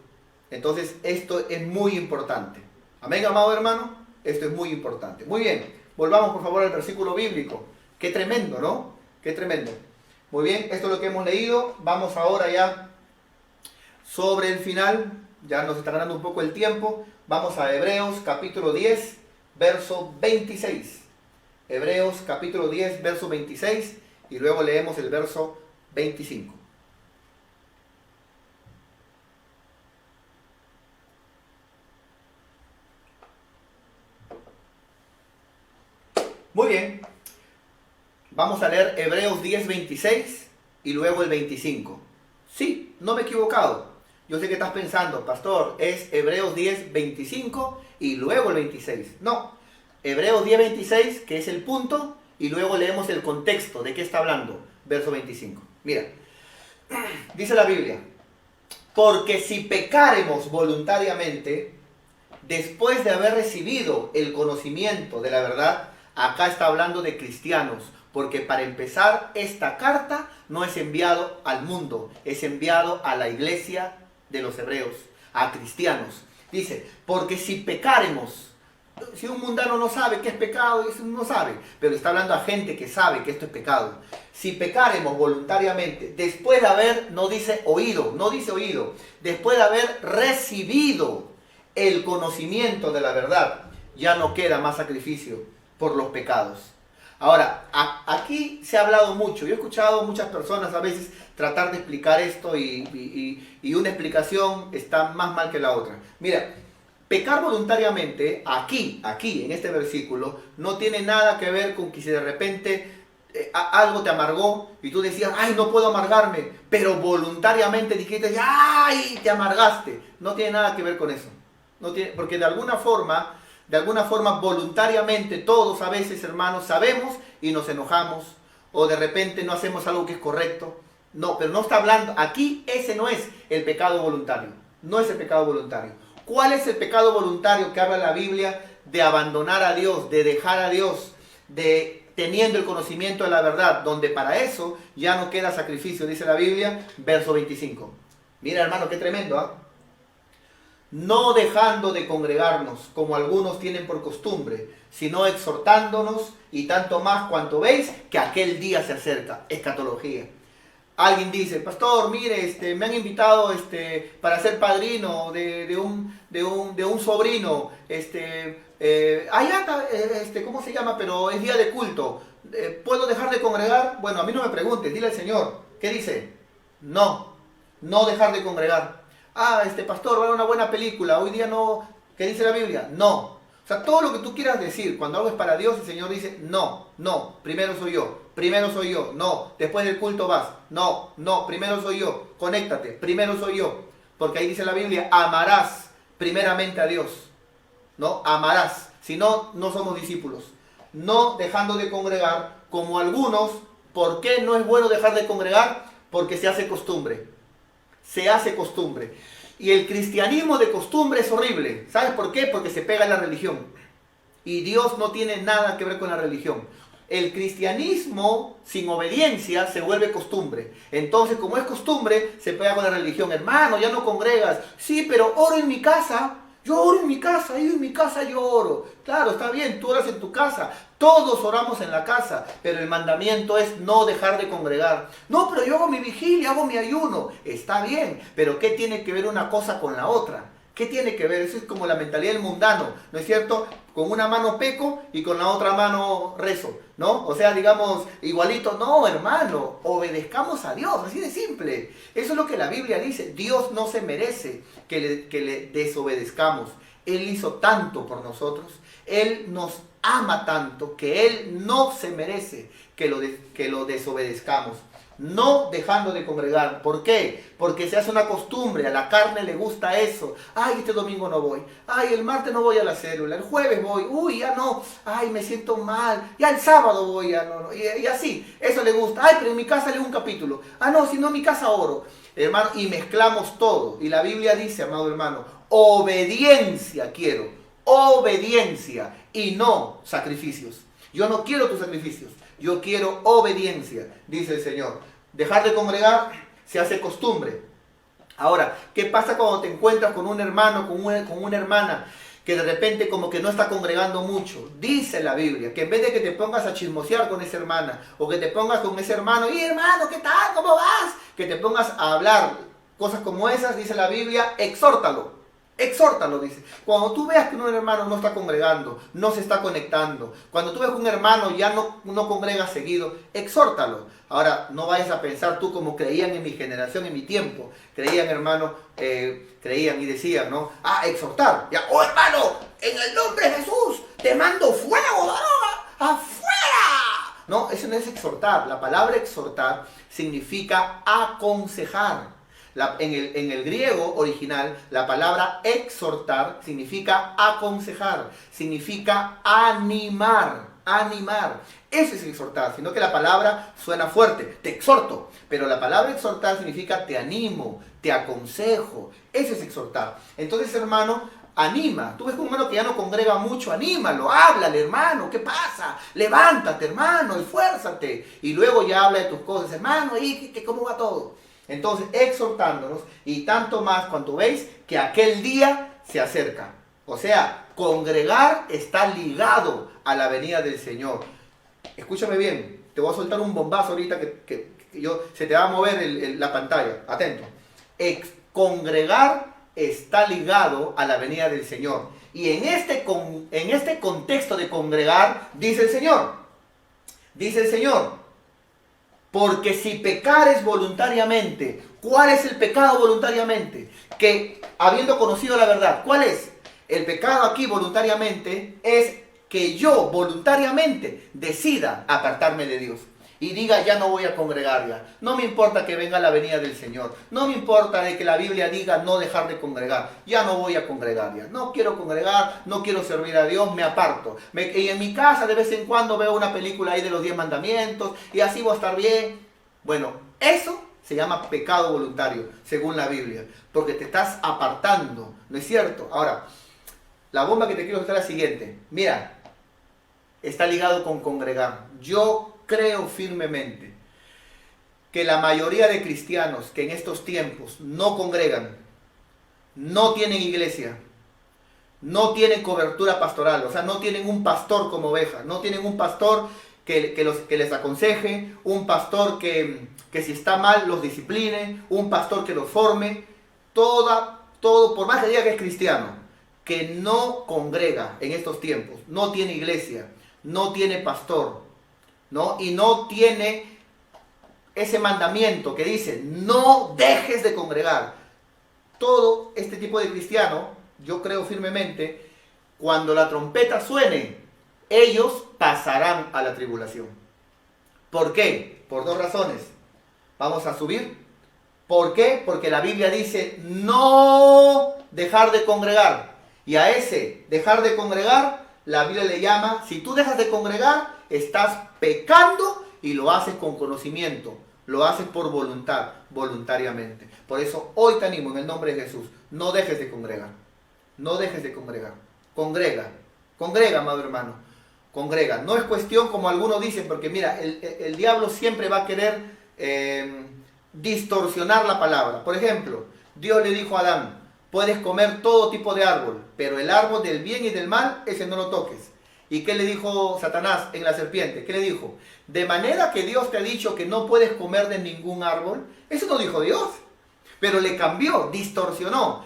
Entonces, esto es muy importante. Amén, amado hermano. Esto es muy importante. Muy bien, volvamos por favor al versículo bíblico. Qué tremendo, ¿no? Qué tremendo. Muy bien, esto es lo que hemos leído. Vamos ahora ya sobre el final. Ya nos está ganando un poco el tiempo. Vamos a Hebreos capítulo 10, verso 26. Hebreos capítulo 10, verso 26. Y luego leemos el verso 25. Muy bien. Vamos a leer Hebreos 10, 26 y luego el 25. Sí, no me he equivocado. Yo sé que estás pensando, pastor, es Hebreos 10, 25 y luego el 26. No, Hebreos 10, 26, que es el punto, y luego leemos el contexto de qué está hablando. Verso 25. Mira, dice la Biblia, porque si pecáremos voluntariamente, después de haber recibido el conocimiento de la verdad, acá está hablando de cristianos, porque para empezar, esta carta no es enviado al mundo, es enviado a la iglesia de los hebreos, a cristianos. Dice, porque si pecáremos, si un mundano no sabe qué es pecado, eso no sabe, pero está hablando a gente que sabe que esto es pecado. Si pecáremos voluntariamente, después de haber, no dice oído, después de haber recibido el conocimiento de la verdad, ya no queda más sacrificio por los pecados. Ahora, aquí se ha hablado mucho. Yo he escuchado a muchas personas a veces tratar de explicar esto y una explicación está más mal que la otra. Mira, pecar voluntariamente, aquí, en este versículo, no tiene nada que ver con que si de repente algo te amargó y tú decías, ay, no puedo amargarme, pero voluntariamente dijiste, ay, te amargaste. No tiene nada que ver con eso. No tiene, porque de alguna forma, voluntariamente, todos a veces, hermanos, sabemos y nos enojamos, o de repente no hacemos algo que es correcto. No, pero no está hablando, aquí ese no es el pecado voluntario. No es el pecado voluntario. ¿Cuál es el pecado voluntario que habla la Biblia? De abandonar a Dios, de dejar a Dios, de teniendo el conocimiento de la verdad, donde para eso ya no queda sacrificio, dice la Biblia, verso 25. Mira, hermano, qué tremendo, ¿ah? No dejando de congregarnos, como algunos tienen por costumbre, sino exhortándonos, y tanto más cuanto veis que aquel día se acerca. Escatología. Alguien dice, pastor, mire, me han invitado para ser padrino de un sobrino, ¿cómo se llama? Pero es día de culto. ¿Puedo dejar de congregar? Bueno, a mí no me preguntes, dile al Señor. ¿Qué dice? No dejar de congregar. Pastor, va a una buena película, hoy día no. ¿Qué dice la Biblia? No. O sea, todo lo que tú quieras decir, cuando algo es para Dios, el Señor dice, no, primero soy yo, no, después del culto vas, no, primero soy yo, conéctate, primero soy yo, porque ahí dice la Biblia, amarás primeramente a Dios, ¿no? Amarás, si no, no somos discípulos, no dejando de congregar, como algunos. ¿Por qué no es bueno dejar de congregar? Porque se hace costumbre, y el cristianismo de costumbre es horrible. ¿Sabes por qué? Porque se pega en la religión. Y Dios no tiene nada que ver con la religión. El cristianismo sin obediencia se vuelve costumbre. Entonces, como es costumbre, se pega con la religión. Hermano, ya no congregas. Sí, pero oro en mi casa. Yo oro en mi casa, yo oro. Claro, está bien, tú oras en tu casa. Todos oramos en la casa, pero el mandamiento es no dejar de congregar. No, pero yo hago mi vigilia, hago mi ayuno. Está bien, pero ¿qué tiene que ver una cosa con la otra? ¿Qué tiene que ver? Eso es como la mentalidad del mundano, ¿no es cierto? Con una mano peco y con la otra mano rezo, ¿no? O sea, digamos, igualito. No, hermano, obedezcamos a Dios, así de simple. Eso es lo que la Biblia dice. Dios no se merece que le desobedezcamos. Él hizo tanto por nosotros. Él nos ama tanto que Él no se merece que lo desobedezcamos. No dejando de congregar. ¿Por qué? Porque se hace una costumbre. A la carne le gusta eso. Ay, este domingo no voy. Ay, el martes no voy a la célula. El jueves voy. Uy, ya no. Ay, me siento mal. Ya el sábado voy. Ya no. Y así. Eso le gusta. Ay, pero en mi casa leo un capítulo. No, si no en mi casa oro. Hermano, y mezclamos todo. Y la Biblia dice, amado hermano, obediencia quiero. Obediencia y no sacrificios. Yo no quiero tus sacrificios. Yo quiero obediencia, dice el Señor. Dejar de congregar se hace costumbre. Ahora, ¿qué pasa cuando te encuentras con un hermano, con una hermana que de repente como que no está congregando mucho? Dice la Biblia que en vez de que te pongas a chismosear con esa hermana o que te pongas con ese hermano, y hermano, ¿qué tal? ¿Cómo vas? Que te pongas a hablar cosas como esas, dice la Biblia, exhórtalo. Exhórtalo, dice. Cuando tú veas que un hermano no está congregando, no se está conectando, cuando tú ves que un hermano ya no congrega seguido, exhórtalo. Ahora, no vayas a pensar tú como creían en mi generación, en mi tiempo. Creían, hermano, creían y decían, ¿no? Exhortar. Ya, hermano, en el nombre de Jesús, te mando fuego, afuera. No, eso no es exhortar. La palabra exhortar significa aconsejar. En el griego original, la palabra exhortar significa aconsejar, significa animar. Eso es exhortar, sino que la palabra suena fuerte, te exhorto, pero la palabra exhortar significa te animo, te aconsejo. Eso es exhortar. Entonces, hermano, anima. Tú ves un hermano que ya no congrega mucho, anímalo, háblale, hermano, ¿qué pasa? Levántate, hermano, esfuérzate. Y luego ya habla de tus cosas, hermano, ¿y cómo va todo? Entonces, exhortándonos, y tanto más cuando veis que aquel día se acerca. O sea, congregar está ligado a la venida del Señor. Escúchame bien, te voy a soltar un bombazo ahorita que se te va a mover la pantalla. Atento. Congregar está ligado a la venida del Señor. Y en este contexto de congregar, dice el Señor, Dice el Señor, porque si pecares voluntariamente, ¿cuál es el pecado voluntariamente? Que habiendo conocido la verdad, ¿cuál es? El pecado aquí voluntariamente es que yo voluntariamente decida apartarme de Dios. Y diga, ya no voy a congregar ya. No me importa que venga la venida del Señor. No me importa de que la Biblia diga no dejar de congregar. Ya no voy a congregar ya. No quiero congregar, no quiero servir a Dios, me aparto. Y en mi casa de vez en cuando veo una película ahí de los 10 mandamientos y así voy a estar bien. Bueno, eso se llama pecado voluntario, según la Biblia. Porque te estás apartando, ¿no es cierto? Ahora, la bomba que te quiero contar es la siguiente. Mira, está ligado con congregar. Yo creo firmemente que la mayoría de cristianos que en estos tiempos no congregan, no tienen iglesia, no tienen cobertura pastoral, o sea, no tienen un pastor como oveja, no tienen un pastor que les aconseje, un pastor que si está mal los discipline, un pastor que los forme, todo, por más que diga que es cristiano, que no congrega en estos tiempos, no tiene iglesia, no tiene pastor, ¿no? Y no tiene ese mandamiento que dice, no dejes de congregar. Todo este tipo de cristiano, yo creo firmemente, cuando la trompeta suene, ellos pasarán a la tribulación. ¿Por qué? Por dos razones. Vamos a subir. ¿Por qué? Porque la Biblia dice, no dejar de congregar. Y a ese dejar de congregar, la Biblia le llama, si tú dejas de congregar, estás pecando y lo haces con conocimiento, lo haces por voluntad, voluntariamente. Por eso hoy te animo en el nombre de Jesús, no dejes de congregar, no dejes de congregar, congrega, amado hermano, congrega. No es cuestión como algunos dicen, porque mira, el diablo siempre va a querer distorsionar la palabra. Por ejemplo, Dios le dijo a Adán, puedes comer todo tipo de árbol, pero el árbol del bien y del mal, ese no lo toques. ¿Y qué le dijo Satanás en la serpiente? ¿Qué le dijo? De manera que Dios te ha dicho que no puedes comer de ningún árbol. Eso no dijo Dios. Pero le cambió, distorsionó.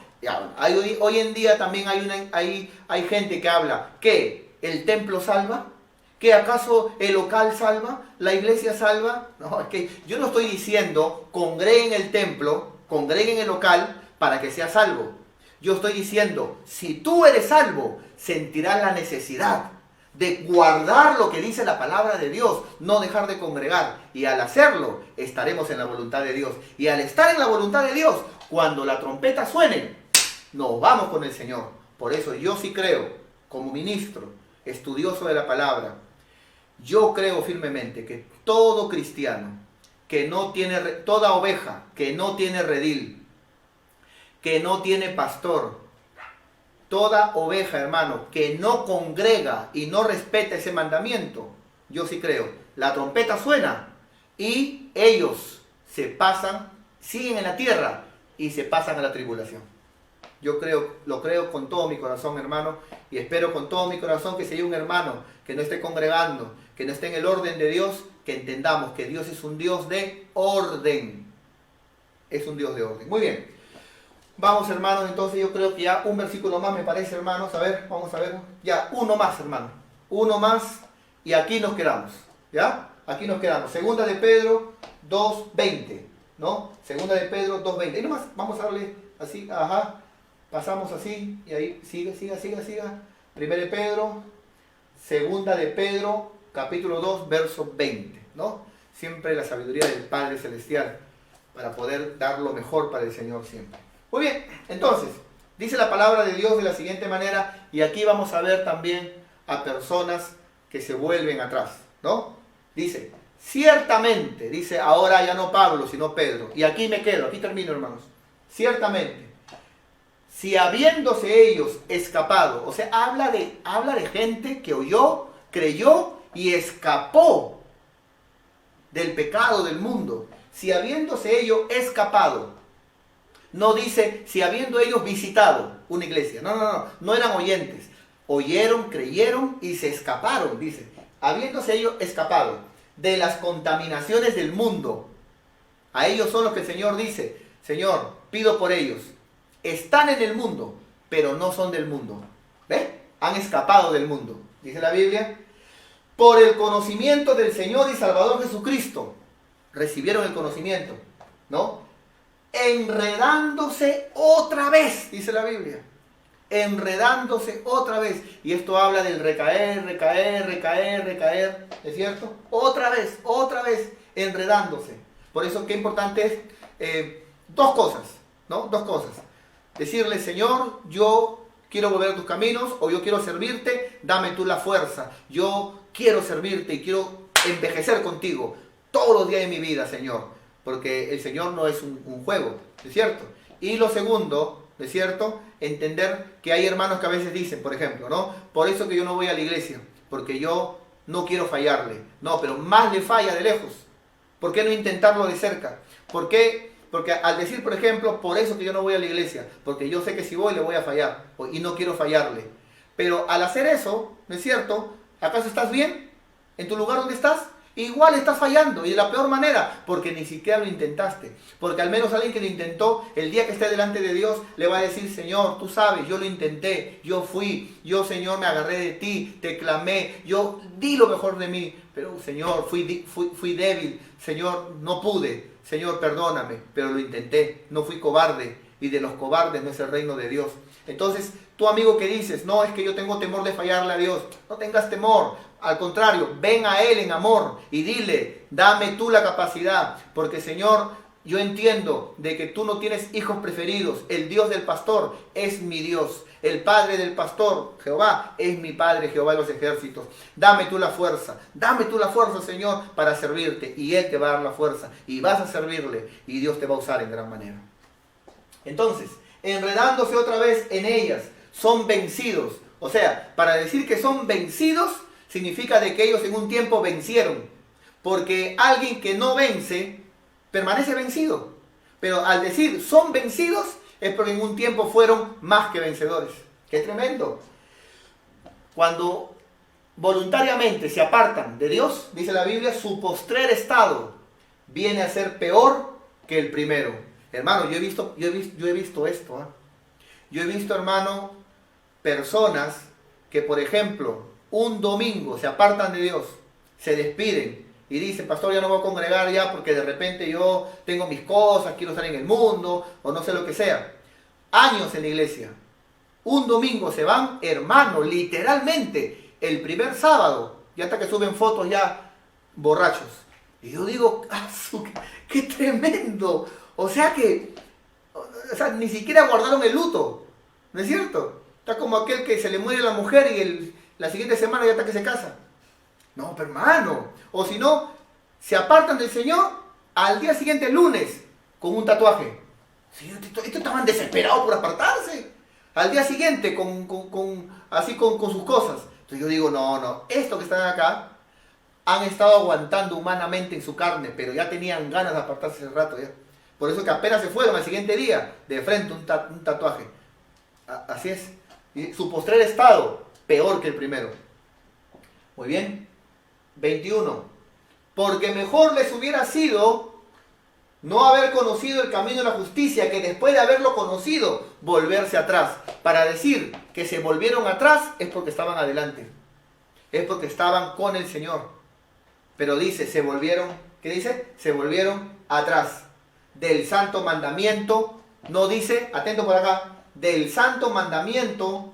Hoy en día también hay gente que habla que el templo salva, que acaso el local salva, la iglesia salva. No, es que yo no estoy diciendo congreguen el templo, congreguen el local para que sea salvo. Yo estoy diciendo, si tú eres salvo, sentirás la necesidad de guardar lo que dice la palabra de Dios, no dejar de congregar. Y al hacerlo, estaremos en la voluntad de Dios. Y al estar en la voluntad de Dios, cuando la trompeta suene, nos vamos con el Señor. Por eso yo sí creo, como ministro, estudioso de la palabra, yo creo firmemente que todo cristiano, que no tiene, toda oveja que no tiene redil, que no tiene pastor, toda oveja, hermano, que no congrega y no respeta ese mandamiento, yo sí creo, la trompeta suena y ellos se pasan, siguen en la tierra y se pasan a la tribulación. Yo lo creo con todo mi corazón, hermano, y espero con todo mi corazón que si hay un hermano que no esté congregando, que no esté en el orden de Dios, que entendamos que Dios es un Dios de orden. Es un Dios de orden. Muy bien. Vamos, hermanos, entonces yo creo que ya un versículo más me parece, hermanos. A ver, vamos a ver. Ya, uno más, hermano. Uno más y aquí nos quedamos. ¿Ya? Aquí nos quedamos. Segunda de Pedro 2:20. ¿No? Segunda de Pedro 2:20. Y nomás vamos a darle así, ajá. Pasamos así y ahí siga. Primera de Pedro, segunda de Pedro, capítulo 2, verso 20. ¿No? Siempre la sabiduría del Padre Celestial para poder dar lo mejor para el Señor siempre. Muy bien, entonces, dice la palabra de Dios de la siguiente manera, y aquí vamos a ver también a personas que se vuelven atrás, ¿no? Dice, ciertamente, dice ahora ya no Pablo, sino Pedro, y aquí me quedo, aquí termino, hermanos, ciertamente, si habiéndose ellos escapado, o sea, habla de gente que oyó, creyó y escapó del pecado del mundo, si habiéndose ellos escapado. No dice, si habiendo ellos visitado una iglesia. No eran oyentes. Oyeron, creyeron y se escaparon, dice. Habiéndose ellos escapado de las contaminaciones del mundo. A ellos son los que el Señor dice, Señor, pido por ellos. Están en el mundo, pero no son del mundo. ¿Ve? Han escapado del mundo. Dice la Biblia, por el conocimiento del Señor y Salvador Jesucristo. Recibieron el conocimiento, ¿no? Enredándose otra vez, dice la Biblia. Enredándose otra vez. Y esto habla del recaer, ¿es cierto? Otra vez, enredándose. Por eso qué importante es dos cosas, ¿no? Dos cosas. Decirle, Señor, yo quiero volver a tus caminos, o yo quiero servirte, dame tú la fuerza. Yo quiero servirte y quiero envejecer contigo todos los días de mi vida, Señor. Porque el Señor no es un juego, ¿es cierto? Y lo segundo, ¿es cierto? Entender que hay hermanos que a veces dicen, por ejemplo, ¿no? Por eso que yo no voy a la iglesia, porque yo no quiero fallarle. No, pero más le falla de lejos. ¿Por qué no intentarlo de cerca? ¿Por qué? Porque al decir, por ejemplo, por eso que yo no voy a la iglesia, porque yo sé que si voy le voy a fallar, y no quiero fallarle. Pero al hacer eso, ¿no es cierto? ¿Acaso estás bien? ¿En tu lugar donde estás? Igual estás fallando, y de la peor manera, porque ni siquiera lo intentaste. Porque al menos alguien que lo intentó, el día que esté delante de Dios, le va a decir, Señor, tú sabes, yo lo intenté, yo fui, yo, Señor, me agarré de ti, te clamé, yo di lo mejor de mí, pero, Señor, fui débil, Señor, no pude, Señor, perdóname, pero lo intenté, no fui cobarde, y de los cobardes no es el reino de Dios. Entonces, tú, amigo, que dices, no, es que yo tengo temor de fallarle a Dios, no tengas temor. Al contrario, ven a Él en amor y dile, dame tú la capacidad, porque, Señor, yo entiendo de que tú no tienes hijos preferidos. El Dios del pastor es mi Dios. El Padre del pastor, Jehová, es mi Padre, Jehová de los ejércitos. Dame tú la fuerza, Señor, para servirte. Y Él te va a dar la fuerza y vas a servirle y Dios te va a usar en gran manera. Entonces, enredándose otra vez en ellas, son vencidos. O sea, para decir que son vencidos, significa de que ellos en un tiempo vencieron. Porque alguien que no vence, permanece vencido. Pero al decir son vencidos, es porque en un tiempo fueron más que vencedores. ¡Qué tremendo! Cuando voluntariamente se apartan de Dios, dice la Biblia, su postrer estado viene a ser peor que el primero. Hermano, yo he visto esto. Yo he visto, hermano, personas que, por ejemplo, un domingo se apartan de Dios, se despiden y dicen, pastor, ya no voy a congregar ya porque de repente yo tengo mis cosas, quiero estar en el mundo o no sé lo que sea. Años en la iglesia. Un domingo se van, hermano, literalmente, el primer sábado, y hasta que suben fotos ya borrachos. Y yo digo, ¡qué tremendo! O sea, ni siquiera guardaron el luto, ¿no es cierto? Está como aquel que se le muere la mujer y la siguiente semana ya está que se casa. No, pero hermano. O si no, se apartan del Señor al día siguiente, lunes, con un tatuaje. Señor, estos estaban desesperados por apartarse. Al día siguiente, con sus cosas. Entonces yo digo, no, estos que están acá han estado aguantando humanamente en su carne, pero ya tenían ganas de apartarse hace rato ya. Por eso que apenas se fueron al siguiente día, de frente un tatuaje. Así es. Y su postrer estado, peor que el primero. Muy bien. 21. Porque mejor les hubiera sido no haber conocido el camino de la justicia, que después de haberlo conocido, volverse atrás. Para decir que se volvieron atrás es porque estaban adelante. Es porque estaban con el Señor. Pero dice, se volvieron, ¿qué dice? Se volvieron atrás. Del santo mandamiento, no dice, atento por acá, del santo mandamiento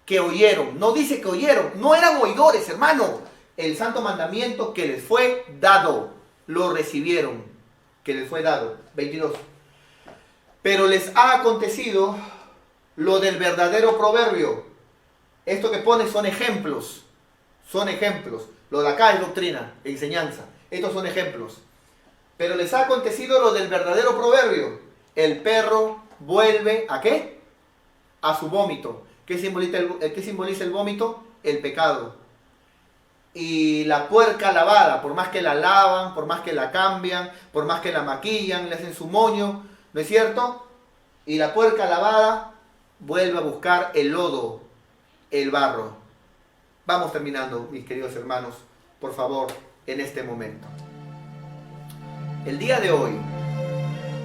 que oyeron. No dice que oyeron, no eran oidores, hermano. El santo mandamiento que les fue dado, lo recibieron, que les fue dado. 22. Pero les ha acontecido lo del verdadero proverbio. Esto que pone son ejemplos. Son ejemplos. Lo de acá es doctrina, enseñanza. Estos son ejemplos. Pero les ha acontecido lo del verdadero proverbio. El perro vuelve ¿a qué? A su vómito. ¿Qué simboliza el vómito? El pecado. Y la puerca lavada, por más que la lavan, por más que la cambian, por más que la maquillan, le hacen su moño, ¿no es cierto? Y la puerca lavada vuelve a buscar el lodo, el barro. Vamos terminando, mis queridos hermanos, por favor, en este momento. El día de hoy,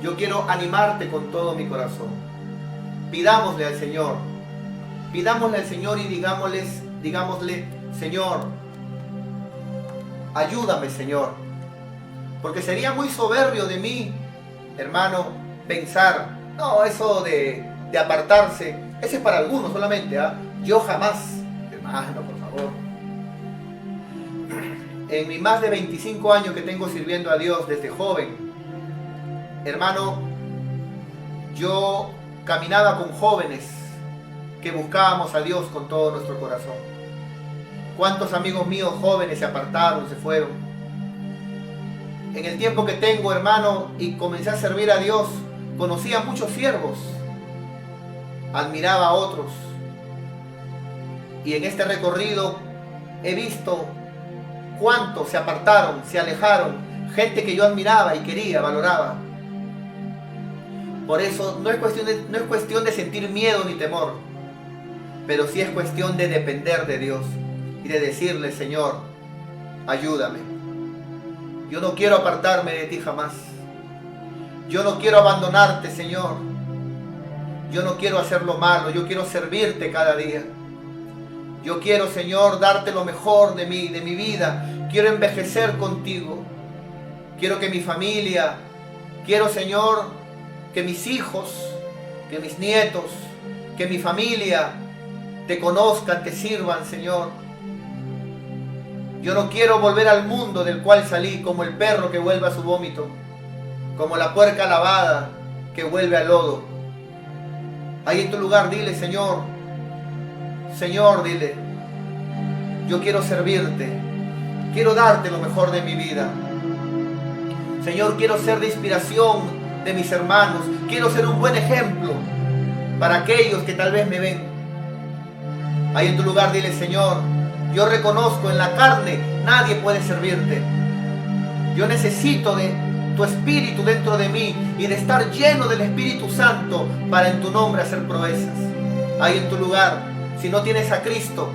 yo quiero animarte con todo mi corazón. Pidámosle al Señor y digámosle, Señor, Ayúdame, Señor. Porque sería muy soberbio de mí, hermano, pensar, no, eso de apartarse, ese es para algunos solamente, ¿ah? Yo jamás, hermano, por favor. En mis más de 25 años que tengo sirviendo a Dios desde joven, hermano, yo caminaba con jóvenes que buscábamos a Dios con todo nuestro corazón. ¿Cuántos amigos míos jóvenes se apartaron, se fueron? En el tiempo que tengo, hermano, y comencé a servir a Dios, conocí a muchos siervos, admiraba a otros. Y en este recorrido he visto cuántos se apartaron, se alejaron, gente que yo admiraba y quería, valoraba. Por eso no es cuestión de sentir miedo ni temor, pero sí es cuestión de depender de Dios y de decirle, Señor, ayúdame. Yo no quiero apartarme de ti jamás. Yo no quiero abandonarte, Señor. Yo no quiero hacer lo malo, yo quiero servirte cada día. Yo quiero, Señor, darte lo mejor de mí, de mi vida. Quiero envejecer contigo. Quiero que mi familia, quiero, Señor, que mis hijos, que mis nietos, que mi familia te conozcan, te sirvan, Señor. Yo no quiero volver al mundo del cual salí como el perro que vuelve a su vómito, como la puerca lavada que vuelve al lodo. Ahí en tu lugar dile, Señor, Señor, dile, yo quiero servirte, quiero darte lo mejor de mi vida. Señor, quiero ser de inspiración de mis hermanos, quiero ser un buen ejemplo para aquellos que tal vez me ven. Ahí en tu lugar dile, Señor, yo reconozco en la carne nadie puede servirte. Yo necesito de tu Espíritu dentro de mí y de estar lleno del Espíritu Santo para en tu nombre hacer proezas. Ahí en tu lugar, si no tienes a Cristo,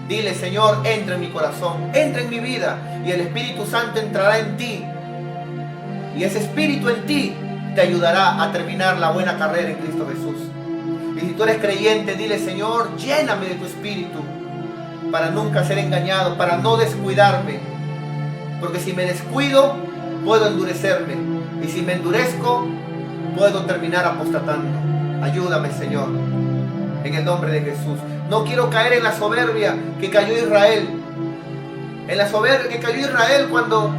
dile, Señor, entra en mi corazón, entra en mi vida y el Espíritu Santo entrará en ti. Y ese Espíritu en ti te ayudará a terminar la buena carrera en Cristo Jesús. Y si tú eres creyente, dile, Señor, lléname de tu Espíritu para nunca ser engañado, para no descuidarme. Porque si me descuido, puedo endurecerme. Y si me endurezco, puedo terminar apostatando. Ayúdame, Señor, en el nombre de Jesús. No quiero caer en la soberbia que cayó Israel. En la soberbia que cayó Israel cuando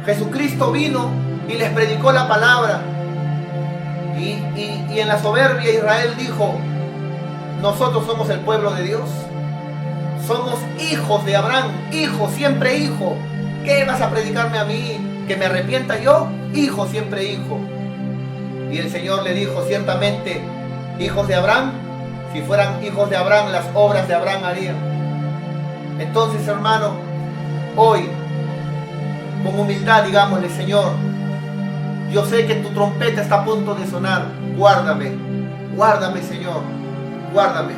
Jesucristo vino y les predicó la palabra. Y en la soberbia Israel dijo, nosotros somos el pueblo de Dios. Somos hijos de Abraham, hijo, siempre hijo. ¿Qué vas a predicarme a mí? ¿Que me arrepienta yo? Hijo, siempre hijo. Y el Señor le dijo, ciertamente, hijos de Abraham, si fueran hijos de Abraham, las obras de Abraham harían. Entonces, hermano, hoy, con humildad, digámosle, Señor, yo sé que tu trompeta está a punto de sonar. Guárdame, guárdame, Señor, guárdame.